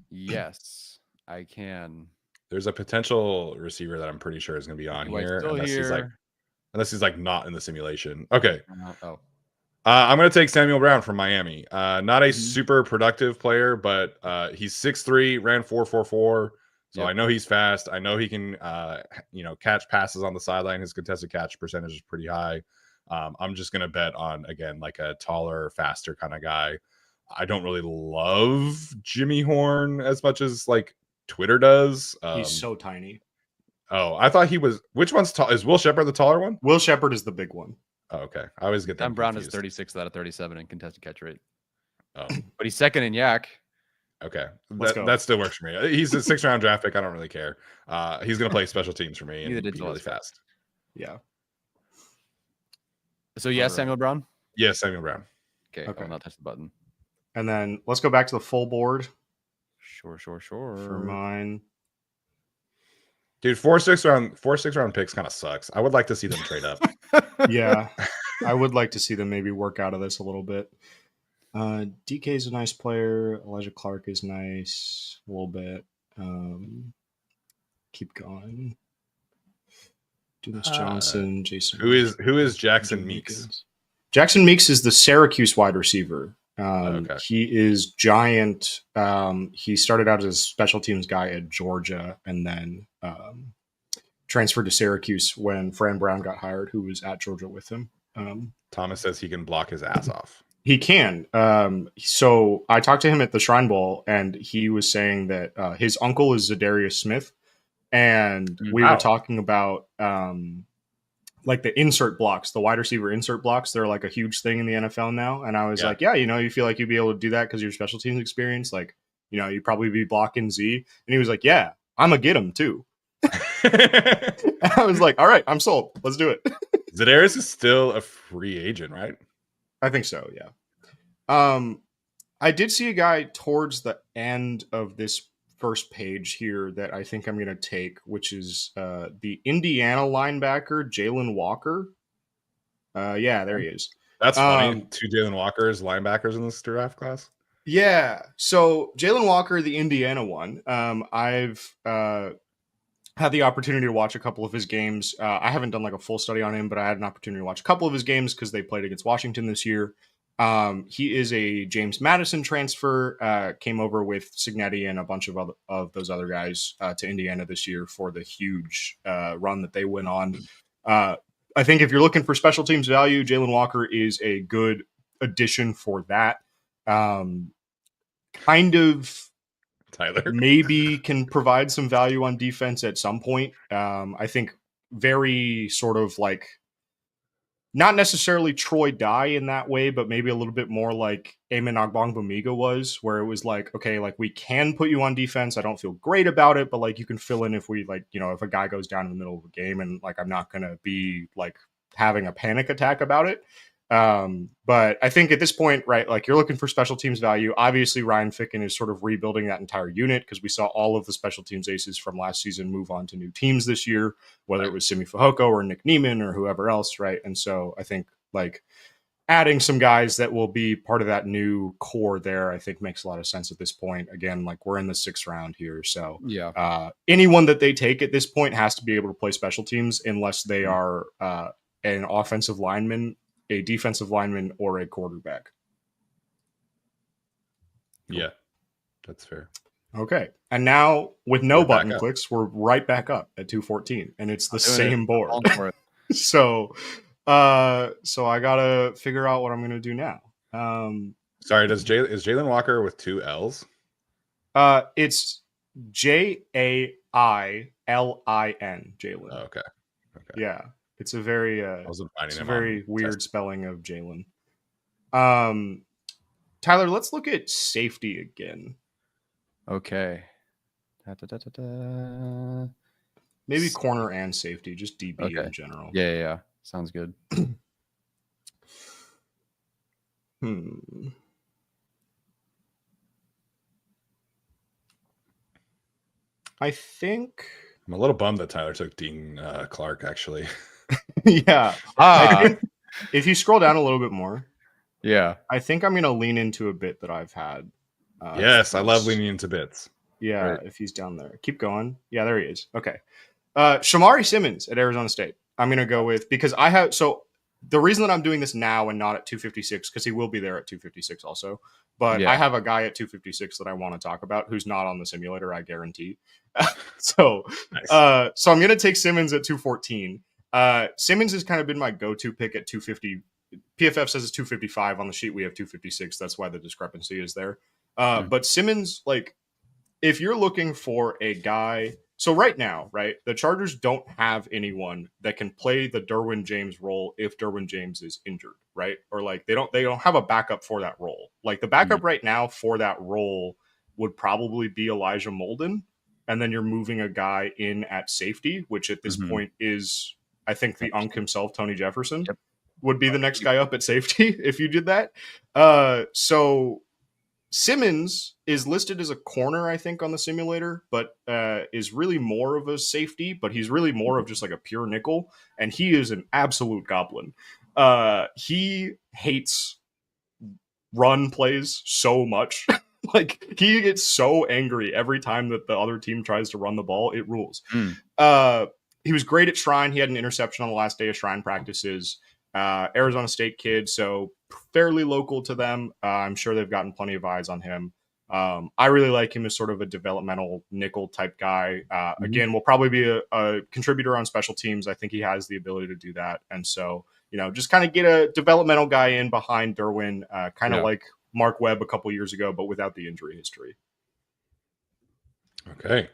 Yes, I can. There's a potential receiver that I'm pretty sure is going to be on here, unless he's like not in the simulation. Okay. I'm going to take Samuel Brown from Miami. Not a super productive player, but he's 6'3", ran 4.44. So I know he's fast. I know he can, catch passes on the sideline. His contested catch percentage is pretty high. I'm just going to bet on, again, like a taller, faster kind of guy. I don't really love Jimmy Horn as much as like Twitter does. He's so tiny. Oh, I thought he was. Which one's tall? Is Will Shepherd the taller one? Will Shepherd is the big one. Oh, okay. I always get them Sam Brown confused. is 36 out of 37 in contested catch rate. Oh, But he's second in yak. okay. Let's go. That still works for me. He's a 6th round draft pick. I don't really care. He's going to play special teams for me and Neither be did really Gillespie. fast. Yeah. So yes, Alright. Samuel Brown. Yes, Samuel Brown. Okay, Okay. I'll not touch the button. And then let's go back to the full board Sure. for mine. Dude, 4-6 round picks kind of sucks. I would like to see them trade up. Yeah. I would like to see them maybe work out of this a little bit. DK is a nice player. Elijah Clark is nice a little bit. Keep going. Dennis Johnson, Jason. Who is Jackson Meeks? Jackson Meeks is the Syracuse wide receiver. Okay. He is giant. He started out as a special teams guy at Georgia and then transferred to Syracuse when Fran Brown got hired, who was at Georgia with him. Thomas says he can block his ass off. He can. So I talked to him at the Shrine Bowl, and he was saying that his uncle is Zadarius Smith, and we were talking about like the insert blocks, the wide receiver insert blocks. They're like a huge thing in the NFL now. And I was like, yeah, you feel like you'd be able to do that because of your special teams experience. Like, you'd probably be blocking Z. And he was like, yeah, I'm going to get him too. I was like, all right, I'm sold. Let's do it. Zadarius is still a free agent, right? I think so, yeah. I did see a guy towards the end of this first page here that I think I'm going to take, which is the Indiana linebacker, Jalen Walker. Yeah, there he is. That's funny. 2 Jalen Walkers, linebackers in this draft class. Yeah. So Jalen Walker, the Indiana one, I've had the opportunity to watch a couple of his games. I haven't done like a full study on him, but I had an opportunity to watch a couple of his games because they played against Washington this year. He is a James Madison transfer, came over with Cignetti and a bunch of those other guys to Indiana this year for the huge run that they went on. I think if you're looking for special teams value, Jalen Walker is a good addition for that. Kind of Tyler maybe can provide some value on defense at some point. I think very sort of like not necessarily Troy Dye in that way, but maybe a little bit more like Eamon Ogbongbemiga was, where it was like, okay, like we can put you on defense. I don't feel great about it, but like you can fill in if we like, if a guy goes down in the middle of a game and like I'm not going to be like having a panic attack about it. But I think at this point, right, like you're looking for special teams value. Obviously, Ryan Ficken is sort of rebuilding that entire unit because we saw all of the special teams aces from last season move on to new teams this year, whether it was Simi Fehoko or Nick Neiman or whoever else, right? And so I think like adding some guys that will be part of that new core there, I think makes a lot of sense at this point. Again, like we're in the 6th round here. So yeah, anyone that they take at this point has to be able to play special teams unless they are an offensive lineman, a defensive lineman, or a quarterback. Yeah, that's fair. Okay. And now with no We're back button up. clicks, we're right back up at 214 and it's the I'm doing same it. board. All for it. So I gotta figure out what I'm gonna do now. Sorry, is Jalen Walker with 2 L's? It's Jailin, Jalen. Oh, okay. Yeah. It's a very I wasn't finding it's a him very on weird test. spelling of Jalen. Tyler, let's look at safety again. Okay. Da-da-da-da-da. Maybe corner and safety, just DB Okay. in general. Yeah. Sounds good. I think I'm a little bummed that Tyler took Dean Clark, actually. yeah. If you scroll down a little bit more, Yeah. I think I'm going to lean into a bit that I've had. Yes, I love leaning into bits. Yeah, Right. if he's down there. Keep going. Yeah, there he is. Okay. Shamari Simmons at Arizona State. I'm going to go with, because I have, so the reason that I'm doing this now and not at 256, because he will be there at 256 also, but Yeah. I have a guy at 256 that I want to talk about who's not on the simulator, I guarantee. So Nice. so I'm going to take Simmons at 214. Simmons has kind of been my go-to pick at 250. PFF says it's 255 on the sheet. We have 256. That's why the discrepancy is there. But Simmons, like, if you're looking for a guy, so right now, right, the Chargers don't have anyone that can play the Derwin James role if Derwin James is injured, right? Or like they don't have a backup for that role. Like the backup right now for that role would probably be Elijah Molden, and then you're moving a guy in at safety, which at this point is, I think, the Unk himself, Tony Jefferson, would be the next guy up at safety if you did that. So Simmons is listed as a corner, I think, on the simulator, but is really more of a safety, but he's really more of just like a pure nickel, and he is an absolute goblin. He hates run plays so much. Like, he gets so angry every time that the other team tries to run the ball. It rules. He was great at Shrine. He had an interception on the last day of Shrine practices. Arizona State kid, so fairly local to them. I'm sure they've gotten plenty of eyes on him. I really like him as sort of a developmental nickel type guy. Again, will probably be a contributor on special teams. I think he has the ability to do that. And so, just kind of get a developmental guy in behind Derwin, kind of like Mark Webb a couple years ago, but without the injury history. Okay.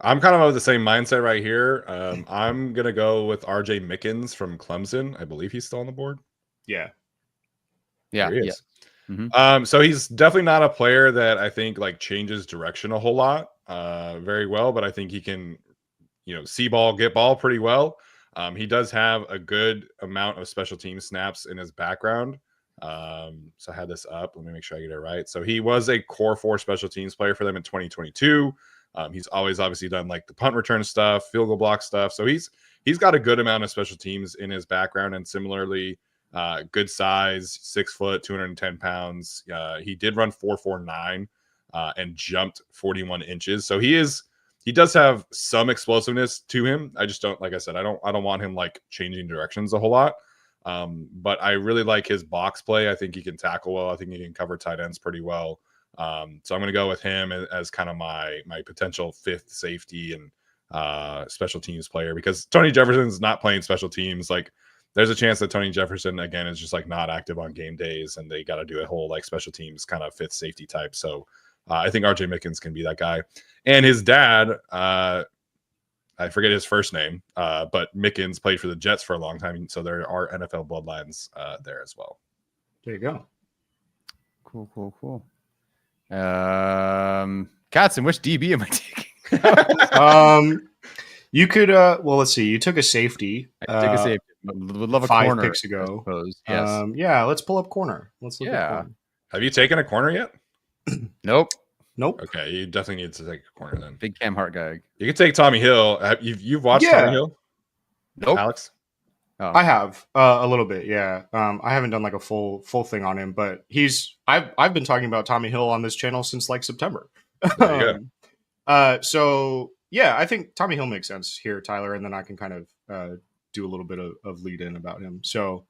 I'm kind of the same mindset right here. I'm going to go with RJ Mickens from Clemson. I believe he's still on the board. Yeah. There he is. So he's definitely not a player that I think like changes direction a whole lot very well, but I think he can, see ball, get ball pretty well. He does have a good amount of special team snaps in his background. So I had this up. Let me make sure I get it right. So he was a core 4 special teams player for them in 2022. He's always obviously done like the punt return stuff, field goal block stuff. So he's got a good amount of special teams in his background, and similarly, good size, 6 foot, 210 pounds. He did run 4.49 and jumped 41 inches. So he does have some explosiveness to him. I just don't, like I said, I don't want him like changing directions a whole lot. But I really like his box play. I think he can tackle well. I think he can cover tight ends pretty well. So I'm going to go with him as kind of my potential 5th safety and special teams player, because Tony Jefferson's not playing special teams. Like, there's a chance that Tony Jefferson again is just like not active on game days, and they got to do a whole like special teams kind of 5th safety type. So I think RJ Mickens can be that guy. And his dad, I forget his first name, but Mickens played for the Jets for a long time, so there are NFL bloodlines there as well. There you go. Cool. Katson, which DB am I taking? You could let's see. You took a safety. I took a safety. Would love a 5 corner, picks ago. Yes. Yeah, let's pull up corner. Let's look at corner. Have you taken a corner yet? Nope. Okay, you definitely need to take a corner then. Big Cam Hart guy. You can take Tommy Hill. You've watched Tommy Hill? Nope. Alex? Oh. I have a little bit, yeah. I haven't done like a full thing on him, but I've been talking about Tommy Hill on this channel since like September. So yeah, I think Tommy Hill makes sense here, Tyler, and then I can kind of do a little bit of lead in about him. So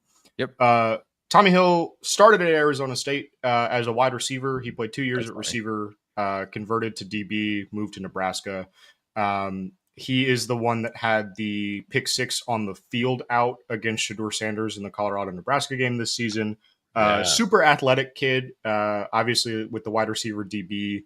Tommy Hill started at Arizona State as a wide receiver. He played 2 years at receiver, converted to DB, moved to Nebraska. He is the one that had the pick 6 on the field out against Shedeur Sanders in the Colorado-Nebraska game this season. Super athletic kid, obviously with the wide receiver DB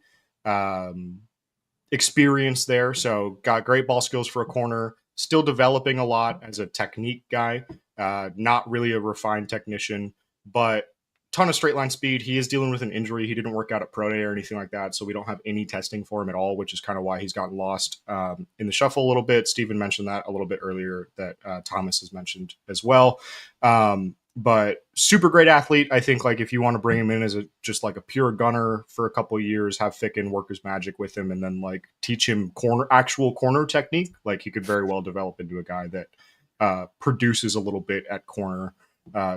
experience there. So got great ball skills for a corner, still developing a lot as a technique guy, not really a refined technician, but ton of straight line speed. He is dealing with an injury. He didn't work out at Pro Day or anything like that, so we don't have any testing for him at all, which is kind of why he's gotten lost in the shuffle a little bit. Steven mentioned that a little bit earlier, that Thomas has mentioned as well. But super great athlete. I think like if you want to bring him in as just like a pure gunner for a couple of years, have Ficken work his magic with him, and then like teach him actual corner technique, like he could very well develop into a guy that produces a little bit at corner.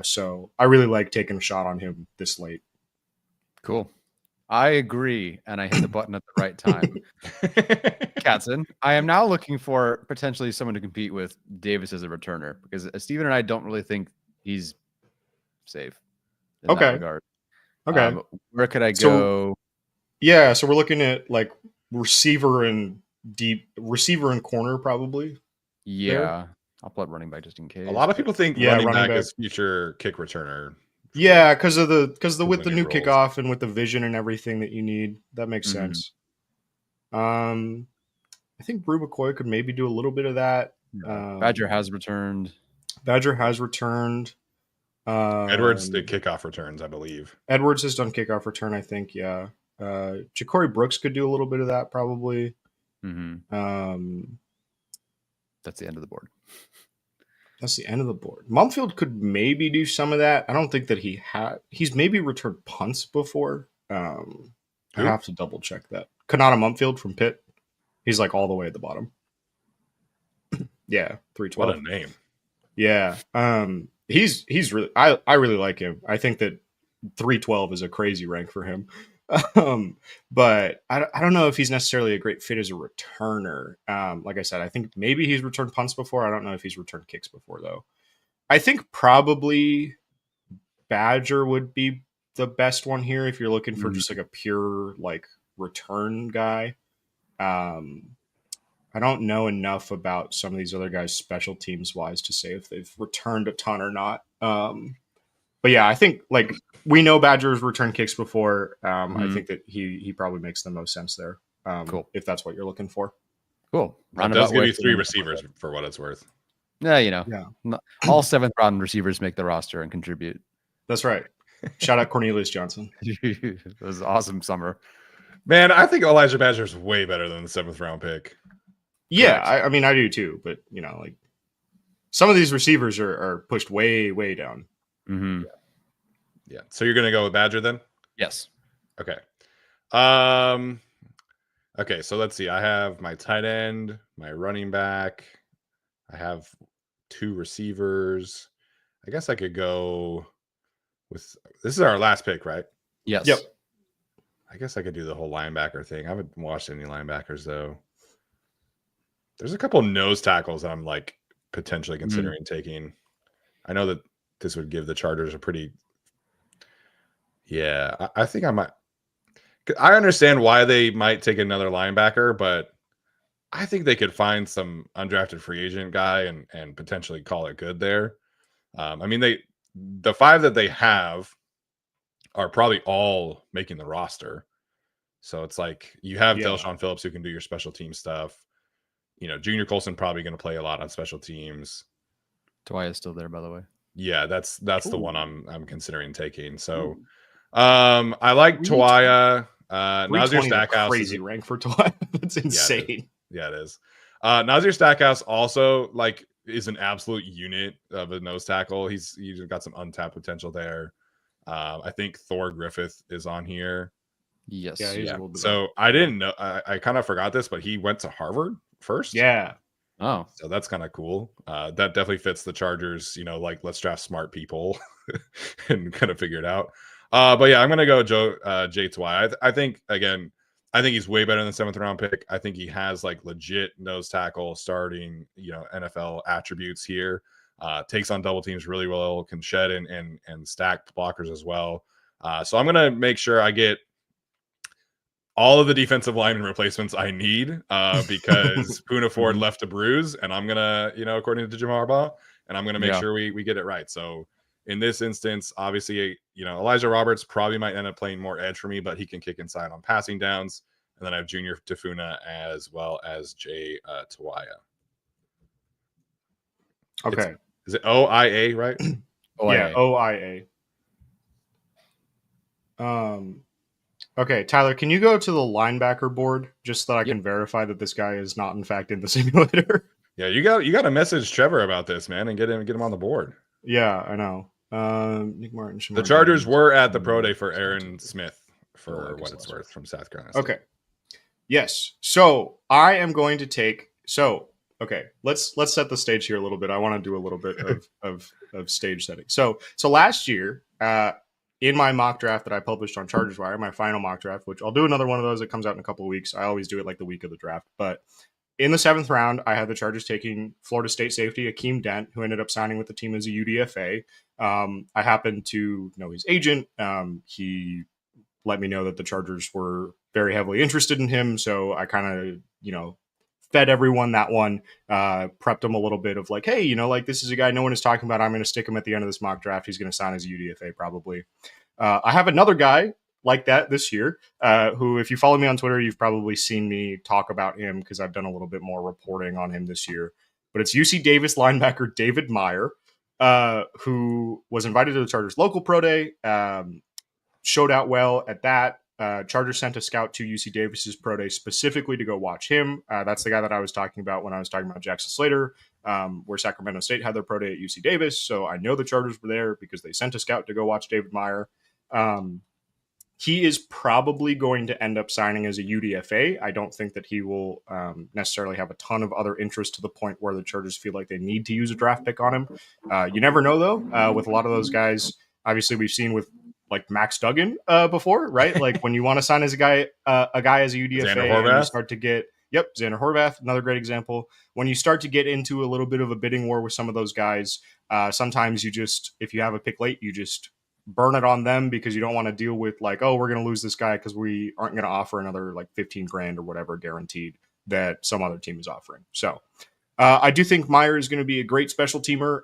So I really like taking a shot on him this late. Cool. I agree, and I hit the button at the right time. Katson, I am now looking for potentially someone to compete with Davis as a returner, because Steven and I don't really think he's safe in that regard. Okay. Where could I go? So we're looking at like receiver and corner probably. Yeah. There. I'll pull up running back just in case. A lot of people think running back is future kick returner. Yeah, because with the new kickoff and with the vision and everything that you need, that makes sense. I think Brew McCoy could maybe do a little bit of that. Badger has returned. Badger has returned. Edwards did kickoff returns, I believe. Edwards has done kickoff return, I think. Yeah. Ja'Cory Brooks could do a little bit of that, probably. That's the end of the board. That's the end of the board. Mumfield could maybe do some of that. I don't think that he's maybe returned punts before. I have to double check that. Kanata Mumfield from Pitt. He's like all the way at the bottom. Yeah, 312. What a name. Yeah. He's really I really like him. I think that 312 is a crazy rank for him. But I don't know if he's necessarily a great fit as a returner. Like I said, I think maybe he's returned punts before. I don't know if he's returned kicks before though. I think probably Badger would be the best one here if you're looking for just like a pure like return guy. I don't know enough about some of these other guys special teams wise to say if they've returned a ton or not. But yeah, I think like we know Badger's returned kicks before. I think that he probably makes the most sense there. Cool. If that's what you're looking for. Cool. It does give you 3 receivers for what it's worth. Yeah, Yeah. All 7th round receivers make the roster and contribute. That's right. Shout out Cornelius Johnson. It was an awesome summer. Man, I think Elijah Badger's way better than the 7th round pick. Yeah, I mean I do too, but like some of these receivers are pushed way, way down. Yeah. So you're gonna go with Badger then? Yes. Okay. Okay, so let's see. I have my tight end, my running back. I have 2 receivers. I guess I could go with this is our last pick, right? Yes. Yep. I guess I could do the whole linebacker thing. I haven't watched any linebackers though. There's a couple nose tackles that I'm like potentially considering taking. I know that this would give the Chargers a pretty. Yeah, I think I might. I understand why they might take another linebacker, but I think they could find some undrafted free agent guy and potentially call it good there. I mean, the 5 that they have are probably all making the roster. So it's like you have Delshon Phillips who can do your special team stuff. Junior Colson probably going to play a lot on special teams. Tawai is still there, by the way. Yeah, that's the one I'm considering taking. So I like Tawaya. Nazir Stackhouse crazy rank for Tawaya. That's insane. Yeah, it is. Nazir Stackhouse also like is an absolute unit of a nose tackle. He's got some untapped potential there. I think Thor Griffith is on here. Yes. Yeah. So I didn't know. I kind of forgot this, but he went to Harvard first. Yeah. Oh, so that's kind of cool. That definitely fits the Chargers. Like let's draft smart people and kind of figure it out. But yeah, I'm gonna go Jay Twy. I think he's way better than the 7th round pick. I think he has like legit nose tackle starting, NFL attributes here. Takes on double teams really well, can shed and stack blockers as well. So I'm gonna make sure I get all of the defensive lineman replacements I need because Poona Ford left to bruise, and I'm gonna, according to Jim Harbaugh, and I'm gonna make sure we get it right. So in this instance, obviously, Elijah Roberts probably might end up playing more edge for me, but he can kick inside on passing downs. And then I have Junior Tafuna as well as Jay Tawaya. Okay. Is it OIA, right? Yeah, OIA. Okay, Tyler, can you go to the linebacker board just so that I can verify that this guy is not in fact in the simulator? Yeah, you got to message Trevor about this, man, and get him on the board. Yeah, I know. Nick Martin. The Chargers were at the pro day for Aaron Smith for what it's worth from South Carolina. Okay. Yes. So I am going to take. So okay, let's set the stage here a little bit. I want to do a little bit of stage setting. So last year, in my mock draft that I published on Chargers Wire, my final mock draft, which I'll do another one of those that comes out in a couple of weeks. I always do it like the week of the draft. But in the 7th round, I had the Chargers taking Florida State safety Akeem Dent, who ended up signing with the team as a UDFA. I happened to know his agent. He let me know that the Chargers were very heavily interested in him. So I kind of, fed everyone that one, prepped them a little bit of like, hey, like this is a guy no one is talking about. I'm going to stick him at the end of this mock draft. He's going to sign as a UDFA probably. I have another guy like that this year, who, if you follow me on Twitter, you've probably seen me talk about him because I've done a little bit more reporting on him this year. But it's UC Davis linebacker David Meyer, who was invited to the Chargers local pro day, showed out well at that. Chargers sent a scout to UC Davis's pro day specifically to go watch him. That's the guy that I was talking about when I was talking about Jackson Slater, where Sacramento State had their pro day at UC Davis. So I know the Chargers were there because they sent a scout to go watch David Meyer. He is probably going to end up signing as a UDFA. I don't think that he will necessarily have a ton of other interest to the point where the Chargers feel like they need to use a draft pick on him. You never know, though, with a lot of those guys. Obviously, we've seen with like Max Duggan before, right? Like when you want to sign as a guy as a UDFA, and you start to get Xander Horvath, another great example. When you start to get into a little bit of a bidding war with some of those guys, sometimes you just, if you have a pick late, you just burn it on them because you don't want to deal with like, oh, we're going to lose this guy because we aren't going to offer another like 15 grand or whatever guaranteed that some other team is offering. So I do think Meyer is going to be a great special teamer.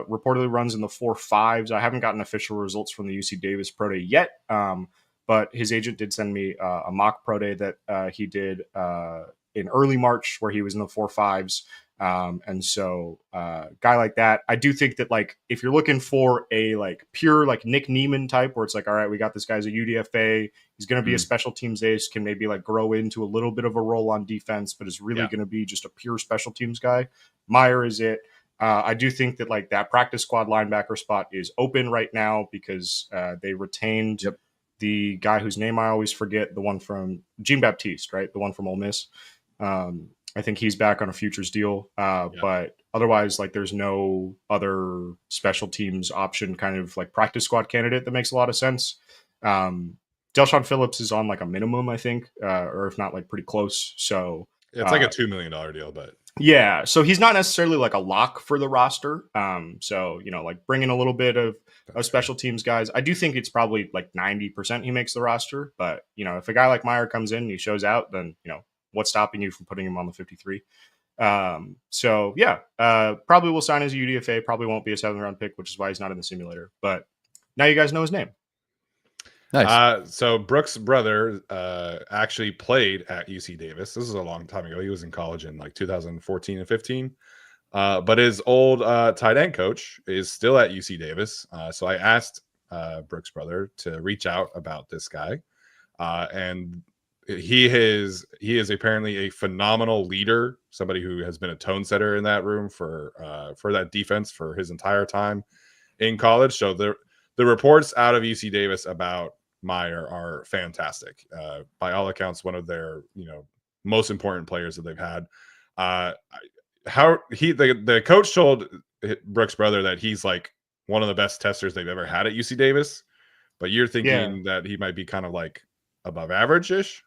Reportedly runs in the 4.5s. I haven't gotten official results from the UC Davis Pro Day yet, but his agent did send me a mock Pro Day that he did in early March where he was in the 4.5s. And so guy like that, I do think that like if you're looking for a like pure like Nick Neiman type where it's like, all right, we got this guy's a UDFA, he's going to be a special teams ace, can maybe like grow into a little bit of a role on defense, but is really going to be just a pure special teams guy. Meyer is it. I do think that like that practice squad linebacker spot is open right now because they retained the guy whose name I always forget, the one from Jean Baptiste, right? The one from Ole Miss. I think he's back on a futures deal, but otherwise, like, there's no other special teams option kind of like practice squad candidate that makes a lot of sense. Delshon Phillips is on like a minimum, I think, or if not, like pretty close. So it's like a $2 million deal, but yeah, so he's not necessarily like a lock for the roster. So like bringing a little bit of special teams guys, I do think it's probably like 90% he makes the roster. But if a guy like Meyer comes in and he shows out, then what's stopping you from putting him on the 53? So yeah, probably will sign as a UDFA, probably won't be a 7th round pick, which is why he's not in the simulator. But now you guys know his name. Nice. So Brooks' brother actually played at UC Davis. This is a long time ago. He was in college in like 2014 and 15. But his old tight end coach is still at UC Davis. So I asked Brooks' brother to reach out about this guy. And he is apparently a phenomenal leader, somebody who has been a tone setter in that room for that defense for his entire time in college. So the reports out of UC Davis about Meyer are fantastic. By all accounts, one of their most important players that they've had. The coach told Brooks' brother that he's like one of the best testers they've ever had at UC Davis, but you're thinking that he might be kind of like above average-ish.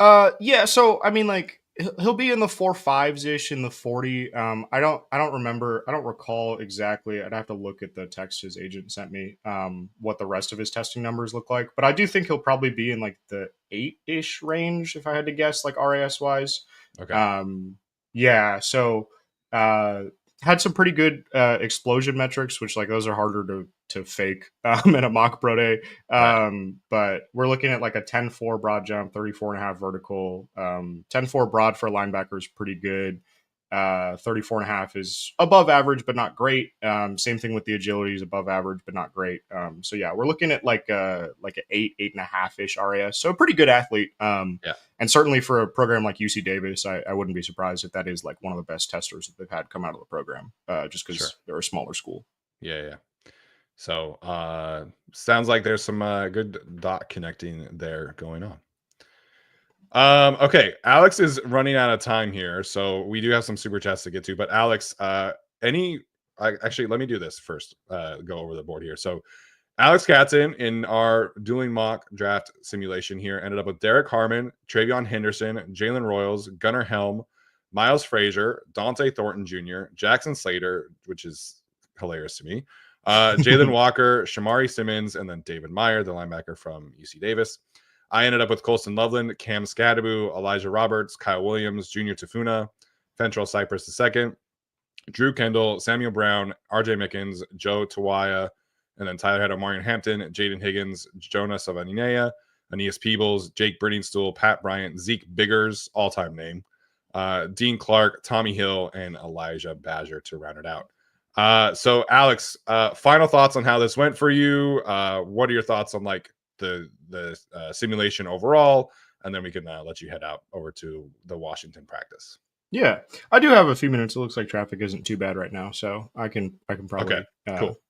Yeah. So I mean, like he'll be in the 4.5s ish in the 40. I don't remember. I don't recall exactly. I'd have to look at the text his agent sent me. What the rest of his testing numbers look like, but I do think he'll probably be in like the 8-ish range if I had to guess, like RAS wise. Okay. Yeah. So had some pretty good explosion metrics, which like those are harder to fake in a mock pro day. But we're looking at like a 10.4 broad jump, 34.5 vertical. 10.4 broad for a linebacker is pretty good. 34.5 is above average, but not great. Same thing with the agility is above average, but not great. So yeah, we're looking at like an 8.5 ish RAS. So a pretty good athlete. And certainly for a program like UC Davis, I wouldn't be surprised if that is like one of the best testers that they've had come out of the program, just because they're a smaller school. Yeah. So sounds like there's some good dot connecting there going on. Okay, Alex is running out of time here, so we do have some super chats to get to. But Alex, actually, let me do this first. Go over the board here. So Alex Katson in our Dueling mock draft simulation here ended up with Derek Harmon, Travion Henderson, Jalen Royals, Gunnar Helm, Miles Frazier, Dante Thornton Jr., Jackson Slater, which is hilarious to me, Jalen Walker, Shamari Simmons, and then David Meyer, the linebacker from UC Davis. I ended up with Colston Loveland, Cam Scadaboo, Elijah Roberts, Kyle Williams, Junior Tafuna, Fentrell Cypress II, Drew Kendall, Samuel Brown, RJ Mickens, Joe Tawaya, and then Tyler had Omarion Hampton, Jaden Higgins, Jonas Savaninea, Aeneas Peebles, Jake Briningstool, Pat Bryant, Zeke Biggers, all-time name, Dean Clark, Tommy Hill, and Elijah Badger to round it out. So Alex, final thoughts on how this went for you. What are your thoughts on like the simulation overall? And then we can let you head out over to the Washington practice. Yeah, I do have a few minutes. It looks like traffic isn't too bad right now, so I can probably Cool.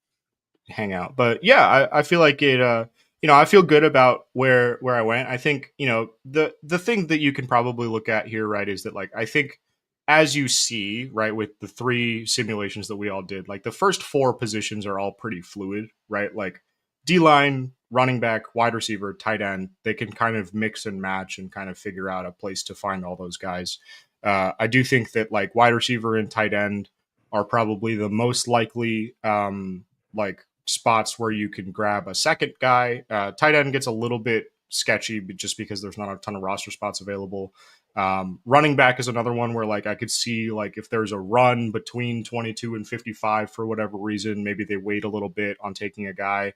hang out. But yeah, I feel like it. I feel good about where I went. I think the thing that you can probably look at here, right, is that like I think as you see, right, with the 3 simulations that we all did, like the first 4 positions are all pretty fluid, right? Like D line, running back, wide receiver, tight end, they can kind of mix and match and kind of figure out a place to find all those guys. I do think that like wide receiver and tight end are probably the most likely like spots where you can grab a second guy. Tight end gets a little bit sketchy just because there's not a ton of roster spots available. Running back is another one where like I could see like if there's a run between 22 and 55 for whatever reason, maybe they wait a little bit on taking a guy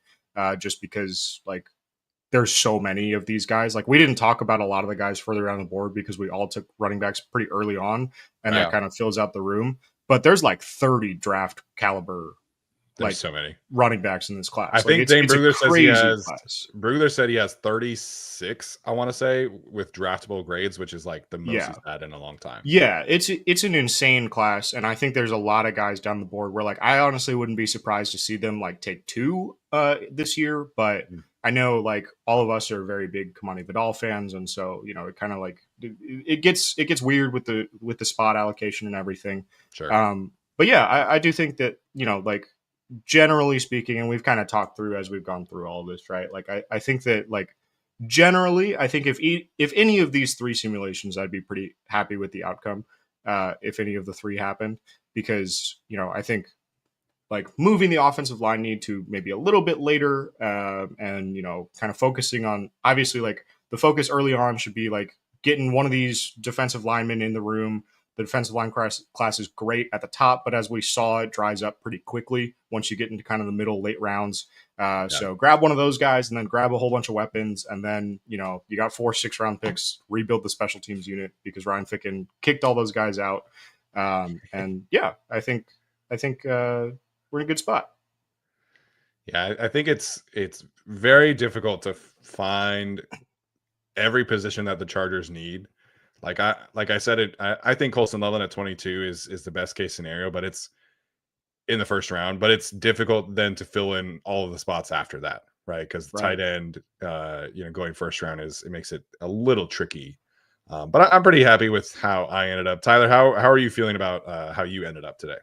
just because like there's so many of these guys. Like we didn't talk about a lot of the guys further down the board because we all took running backs pretty early on, and that kind of fills out the room. But there's like 30 draft caliber, there's like so many running backs in this class. I like think Dane Brugler says he has. Class. Brugler said he has 36. I want to say with draftable grades, which is like the most he's had in a long time. Yeah, it's an insane class, and I think there's a lot of guys down the board where like I honestly wouldn't be surprised to see them like take 2 this year, but. I know like all of us are very big Kamani Vidal fans, and so it kind of like it gets weird with the spot allocation and everything. Sure. But yeah, I do think that like generally speaking, and we've kind of talked through as we've gone through all of this, right? Like I think that like generally, I think if any of these 3 simulations, I'd be pretty happy with the outcome. If any of the 3 happened, because I think. Like moving the offensive line need to maybe a little bit later, and kind of focusing on obviously like the focus early on should be like getting one of these defensive linemen in the room. The defensive line class is great at the top, but as we saw, it dries up pretty quickly once you get into kind of the middle late rounds. So grab one of those guys and then grab a whole bunch of weapons, and then you got 4 6-round picks. Rebuild the special teams unit because Ryan Ficken kicked all those guys out, and yeah, I think. We're in a good spot. Yeah, I think it's very difficult to find every position that the Chargers need. Like I said, I think Colston Loveland at 22 is the best case scenario, but it's in the first round. But it's difficult then to fill in all of the spots after that, right? Because the tight end, going first round it makes it a little tricky. But I'm pretty happy with how I ended up. Tyler, how are you feeling about how you ended up today?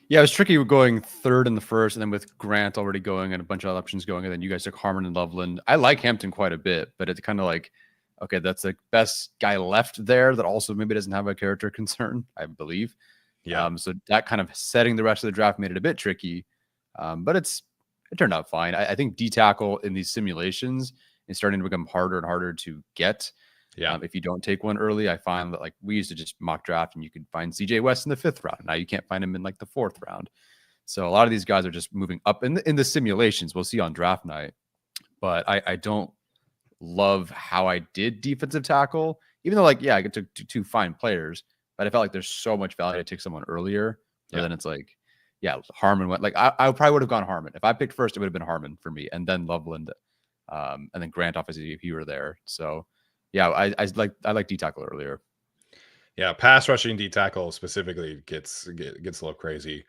Yeah, it was tricky with going 3rd in the first, and then with Grant already going and a bunch of other options going, and then you guys took Harmon and Loveland. I like Hampton quite a bit, but it's kind of like, okay, that's the best guy left there that also maybe doesn't have a character concern, I believe. Yeah. So that kind of setting the rest of the draft made it a bit tricky, but it turned out fine. I think D tackle in these simulations is starting to become harder and harder to get. Yeah. If you don't take one early, I find that like we used to just mock draft and you could find CJ West in the 5th round. Now you can't find him in like the 4th round. So a lot of these guys are just moving up in the simulations. We'll see on draft night, but I don't love how I did defensive tackle, even though like, yeah, I took 2 fine players, but I felt like there's so much value to take someone earlier. And then it's like, yeah, Harmon went like, I probably would have gone Harmon. If I picked first, it would have been Harmon for me. And then Loveland, and then Grant, obviously, if you were there. So yeah, I like D tackle earlier. Yeah, pass rushing D tackle specifically gets a little crazy.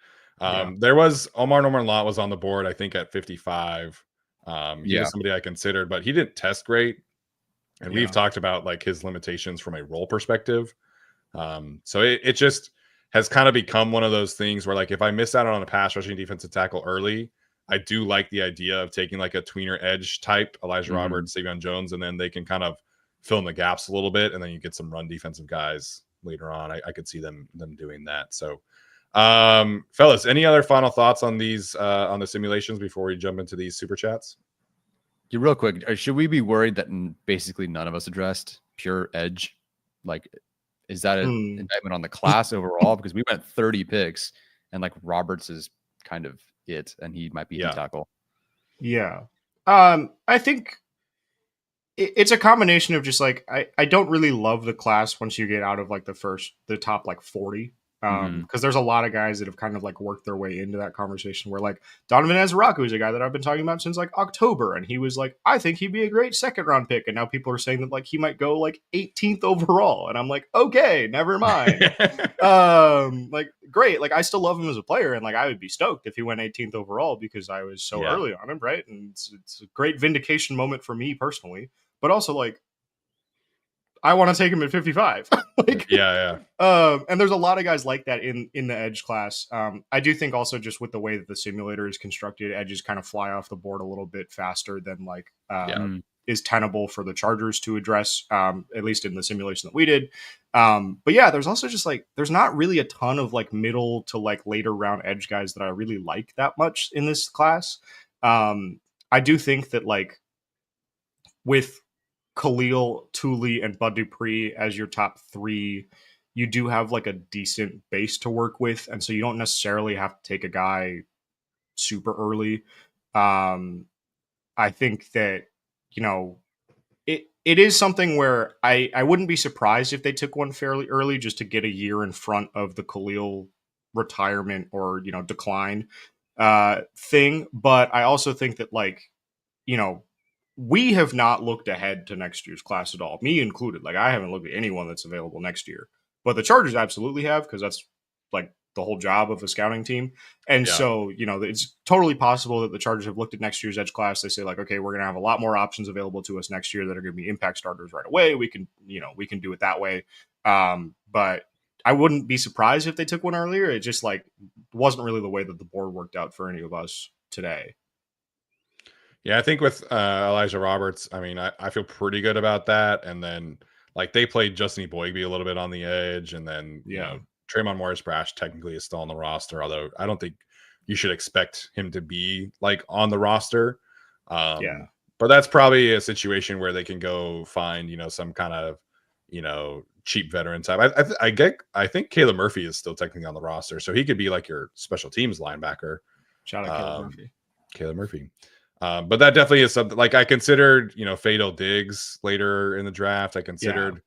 There was Omar Norman Lott was on the board, I think at 55. He was somebody I considered, but he didn't test great. And we've talked about like his limitations from a role perspective. So it just has kind of become one of those things where like if I miss out on a pass rushing defensive tackle early, I do like the idea of taking like a tweener edge type, Elijah Roberts, Savion Jones, and then they can kind of fill in the gaps a little bit, and then you get some run defensive guys later on. I could see them doing that. So, fellas, any other final thoughts on these on the simulations before we jump into these super chats? Yeah, real quick, should we be worried that basically none of us addressed pure edge? Like, is that an indictment on the class overall? Because we went 30 picks, and like Roberts is kind of it, and he might be D tackle. Yeah, I think it's a combination of just like I don't really love the class once you get out of like the top like 40. Because there's a lot of guys that have kind of like worked their way into that conversation where like Donovan Azaraku is a guy that I've been talking about since like October, and he was like, I think he'd be a great second round pick, and now people are saying that like he might go like 18th overall, and I'm like, okay, never mind. Like great, like I still love him as a player, and like I would be stoked if he went 18th overall because I was so early on him, right? And it's a great vindication moment for me personally, but also like I want to take him at 55. Like, and there's a lot of guys like that in the edge class. I do think also just with the way that the simulator is constructed, edges kind of fly off the board a little bit faster than like is tenable for the Chargers to address, at least in the simulation that we did. But yeah, there's also just like there's not really a ton of like middle to like later round edge guys that I really like that much in this class. I do think that like with Khalil, Thule, and Bud Dupree as your top three, you do have like a decent base to work with, and so you don't necessarily have to take a guy super early. I think that it is something where I wouldn't be surprised if they took one fairly early just to get a year in front of the Khalil retirement or decline thing. But I also think that like we have not looked ahead to next year's class at all, me included. Like I haven't looked at anyone that's available next year, but the Chargers absolutely have, because that's like the whole job of a scouting team. And so, it's totally possible that the Chargers have looked at next year's edge class. They say like, okay, we're going to have a lot more options available to us next year that are going to be impact starters right away. We can do it that way. But I wouldn't be surprised if they took one earlier. It just like wasn't really the way that the board worked out for any of us today. Yeah, I think with Elijah Roberts, I mean, I feel pretty good about that. And then like they played Justin Boygby a little bit on the edge, and then Tremont Morris-Brash technically is still on the roster, although I don't think you should expect him to be like on the roster. But that's probably a situation where they can go find some kind of cheap veteran type. I think Caleb Murphy is still technically on the roster, so he could be like your special teams linebacker. Shout out Caleb Murphy. But that definitely is something like I considered, Fatal Diggs later in the draft. I considered,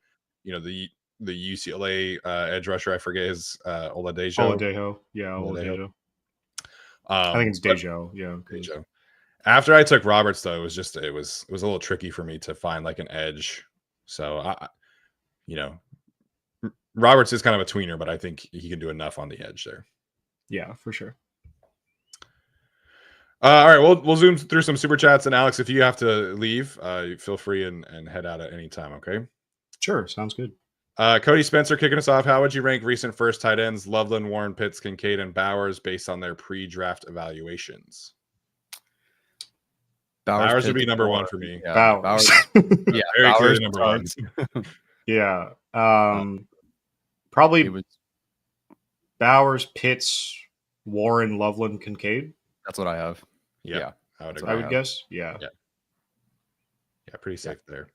the UCLA edge rusher. I forget his Oladejo. Yeah, Oladejo. I think it's Dejo. Dejo. After I took Roberts, though, it was a little tricky for me to find like an edge. So Roberts is kind of a tweener, but I think he can do enough on the edge there. Yeah, for sure. All right, we'll zoom through some super chats, and Alex, if you have to leave, feel free and head out at any time. Okay. Sure, sounds good. Cody Spencer kicking us off. How would you rank recent first tight ends Loveland, Warren, Pitts, Kincaid, and Bowers based on their pre-draft evaluations? Bowers would be number one for me. Yeah, Bowers. Yeah, very clearly number one. Yeah, probably Bowers, Pitts, Warren, Loveland, Kincaid. That's what I have. Yeah. I would guess. Yeah, pretty safe there.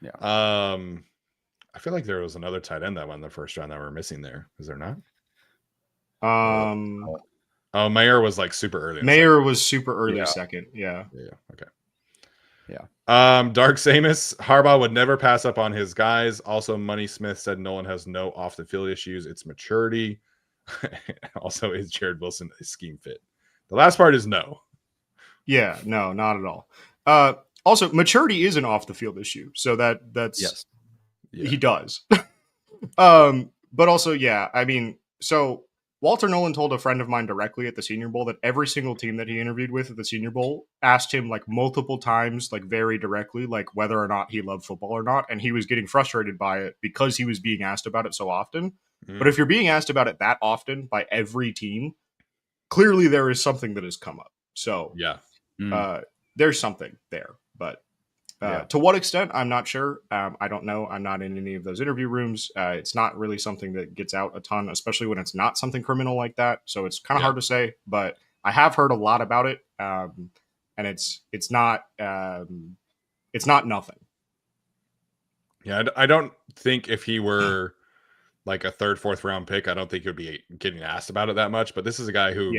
Yeah. I feel like there was another tight end that went in the first round that we're missing there. Is there not? Mayer was like super early. Mayer was super early second. Yeah. Okay. Yeah. Dark Samus, Harbaugh would never pass up on his guys. Also, Money Smith said Nolan has no off the field issues. It's maturity. Also, is Jared Wilson a scheme fit? The last part is no. Yeah, no, not at all. Also, maturity is an off the field issue, so that's yes, he does. But also, I mean, so Walter Nolan told a friend of mine directly at the Senior Bowl that every single team that he interviewed with at the Senior Bowl asked him like multiple times, like very directly, like whether or not he loved football or not, and he was getting frustrated by it because he was being asked about it so often. But if you're being asked about it that often by every team, clearly there is something that has come up. So there's something there, but to what extent, I'm not sure. I don't know. I'm not in any of those interview rooms. It's not really something that gets out a ton, especially when it's not something criminal like that. So it's kind of hard to say, but I have heard a lot about it. And it's not nothing. Yeah. I don't think if he were like a third, fourth round pick, I don't think he would be getting asked about it that much, but this is a guy who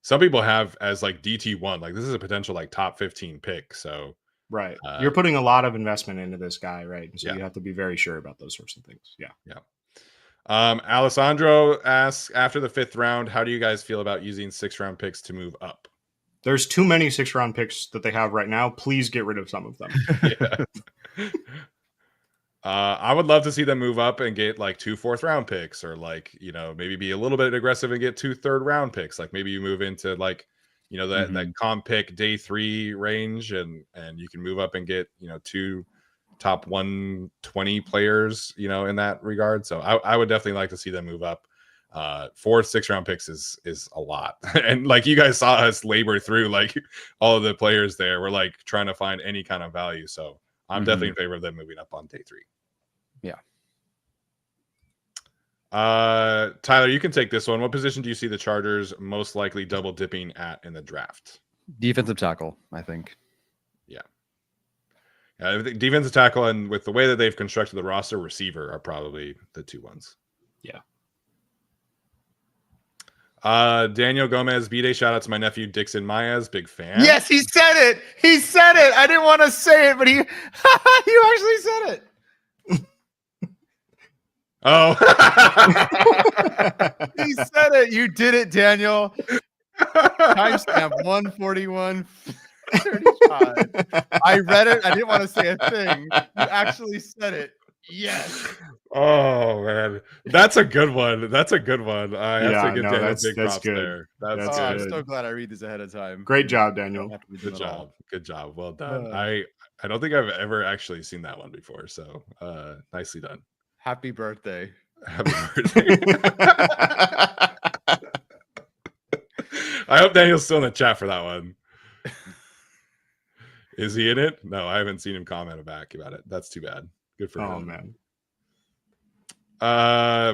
some people have as like DT1, like this is a potential like top 15 pick. So Right. You're putting a lot of investment into this guy, right? And so you have to be very sure about those sorts of things. Yeah. Alessandro asks, after the 5th round, how do you guys feel about using 6th-round picks to move up? There's too many 6th-round picks that they have right now. Please get rid of some of them. I would love to see them move up and get like 2 4th-round picks, or like, you know, maybe be a little bit aggressive and get 2 3rd-round picks. Like maybe you move into like, you know, that comp pick day 3 range, and you can move up and get, you know, 2 top 120 players, you know, in that regard. So I would definitely like to see them move up. 4 6th-round picks is a lot. And like you guys saw us labor through like all of the players there. We're like trying to find any kind of value. So I'm definitely in favor of them moving up on day 3. Yeah. Tyler, you can take this one. What position do you see the Chargers most likely double dipping at in the draft? Defensive tackle, I think. I think defensive tackle, and with the way that they've constructed the roster, receiver are probably the 2 ones. Yeah. Daniel Gomez, B-Day, shout out to my nephew Dixon Maez, big fan. Yes, he said it. He said it. I didn't want to say it, but he you actually said it. Oh. He said it. You did it, Daniel. Timestamp 141. 35. I read it. I didn't want to say a thing. You actually said it. Yes. Oh man, that's a good one. That's a good one. I have to give Daniel big props good. there. That's good. I'm so glad I read this ahead of time. Great job, Daniel. Good job. Good job. Well done. I don't think I've ever actually seen that one before. So nicely done. Happy birthday. Happy birthday. I hope Daniel's still in the chat for that one. Is he in it? No, I haven't seen him comment back about it. That's too bad. Good for him. Oh man.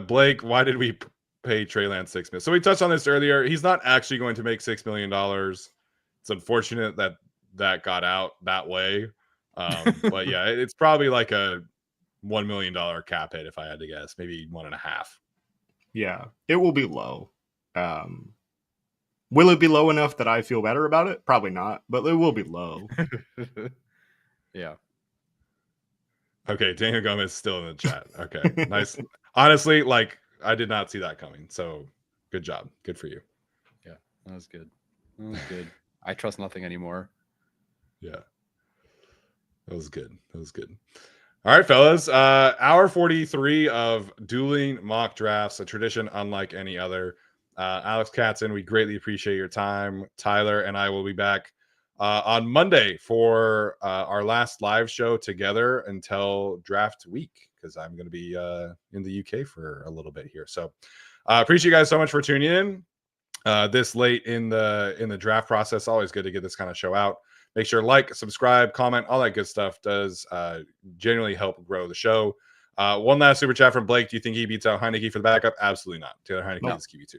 Blake, why did we pay Trey Lance $6 million? So we touched on this earlier. He's not actually going to make $6 million. It's unfortunate that got out that way. But yeah, it's probably like a $1 million cap hit if I had to guess, maybe 1.5. Yeah, it will be low. Will it be low enough that I feel better about it? Probably not, but it will be low. Yeah. Okay, Daniel Gomez is still in the chat. Okay, nice. Honestly, like I did not see that coming. So good job. Good for you. Yeah, that was good. That was good. I trust nothing anymore. Yeah. That was good. That was good. All right, fellas. Hour 43 of dueling mock drafts, a tradition unlike any other. Alex Katson, we greatly appreciate your time. Tyler and I will be back on Monday for our last live show together until draft week, because I'm going to be in the UK for a little bit here. So appreciate you guys so much for tuning in this late in the draft process. Always good to get this kind of show out. Make sure to like, subscribe, comment, all that good stuff does genuinely help grow the show. One last super chat from Blake. Do you think he beats out Heineke for the backup? Absolutely not. Taylor Heineke is QB2.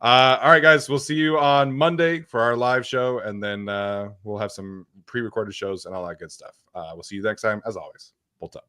All right, guys. We'll see you on Monday for our live show, and then we'll have some pre-recorded shows and all that good stuff. We'll see you next time. As always, Bolt up.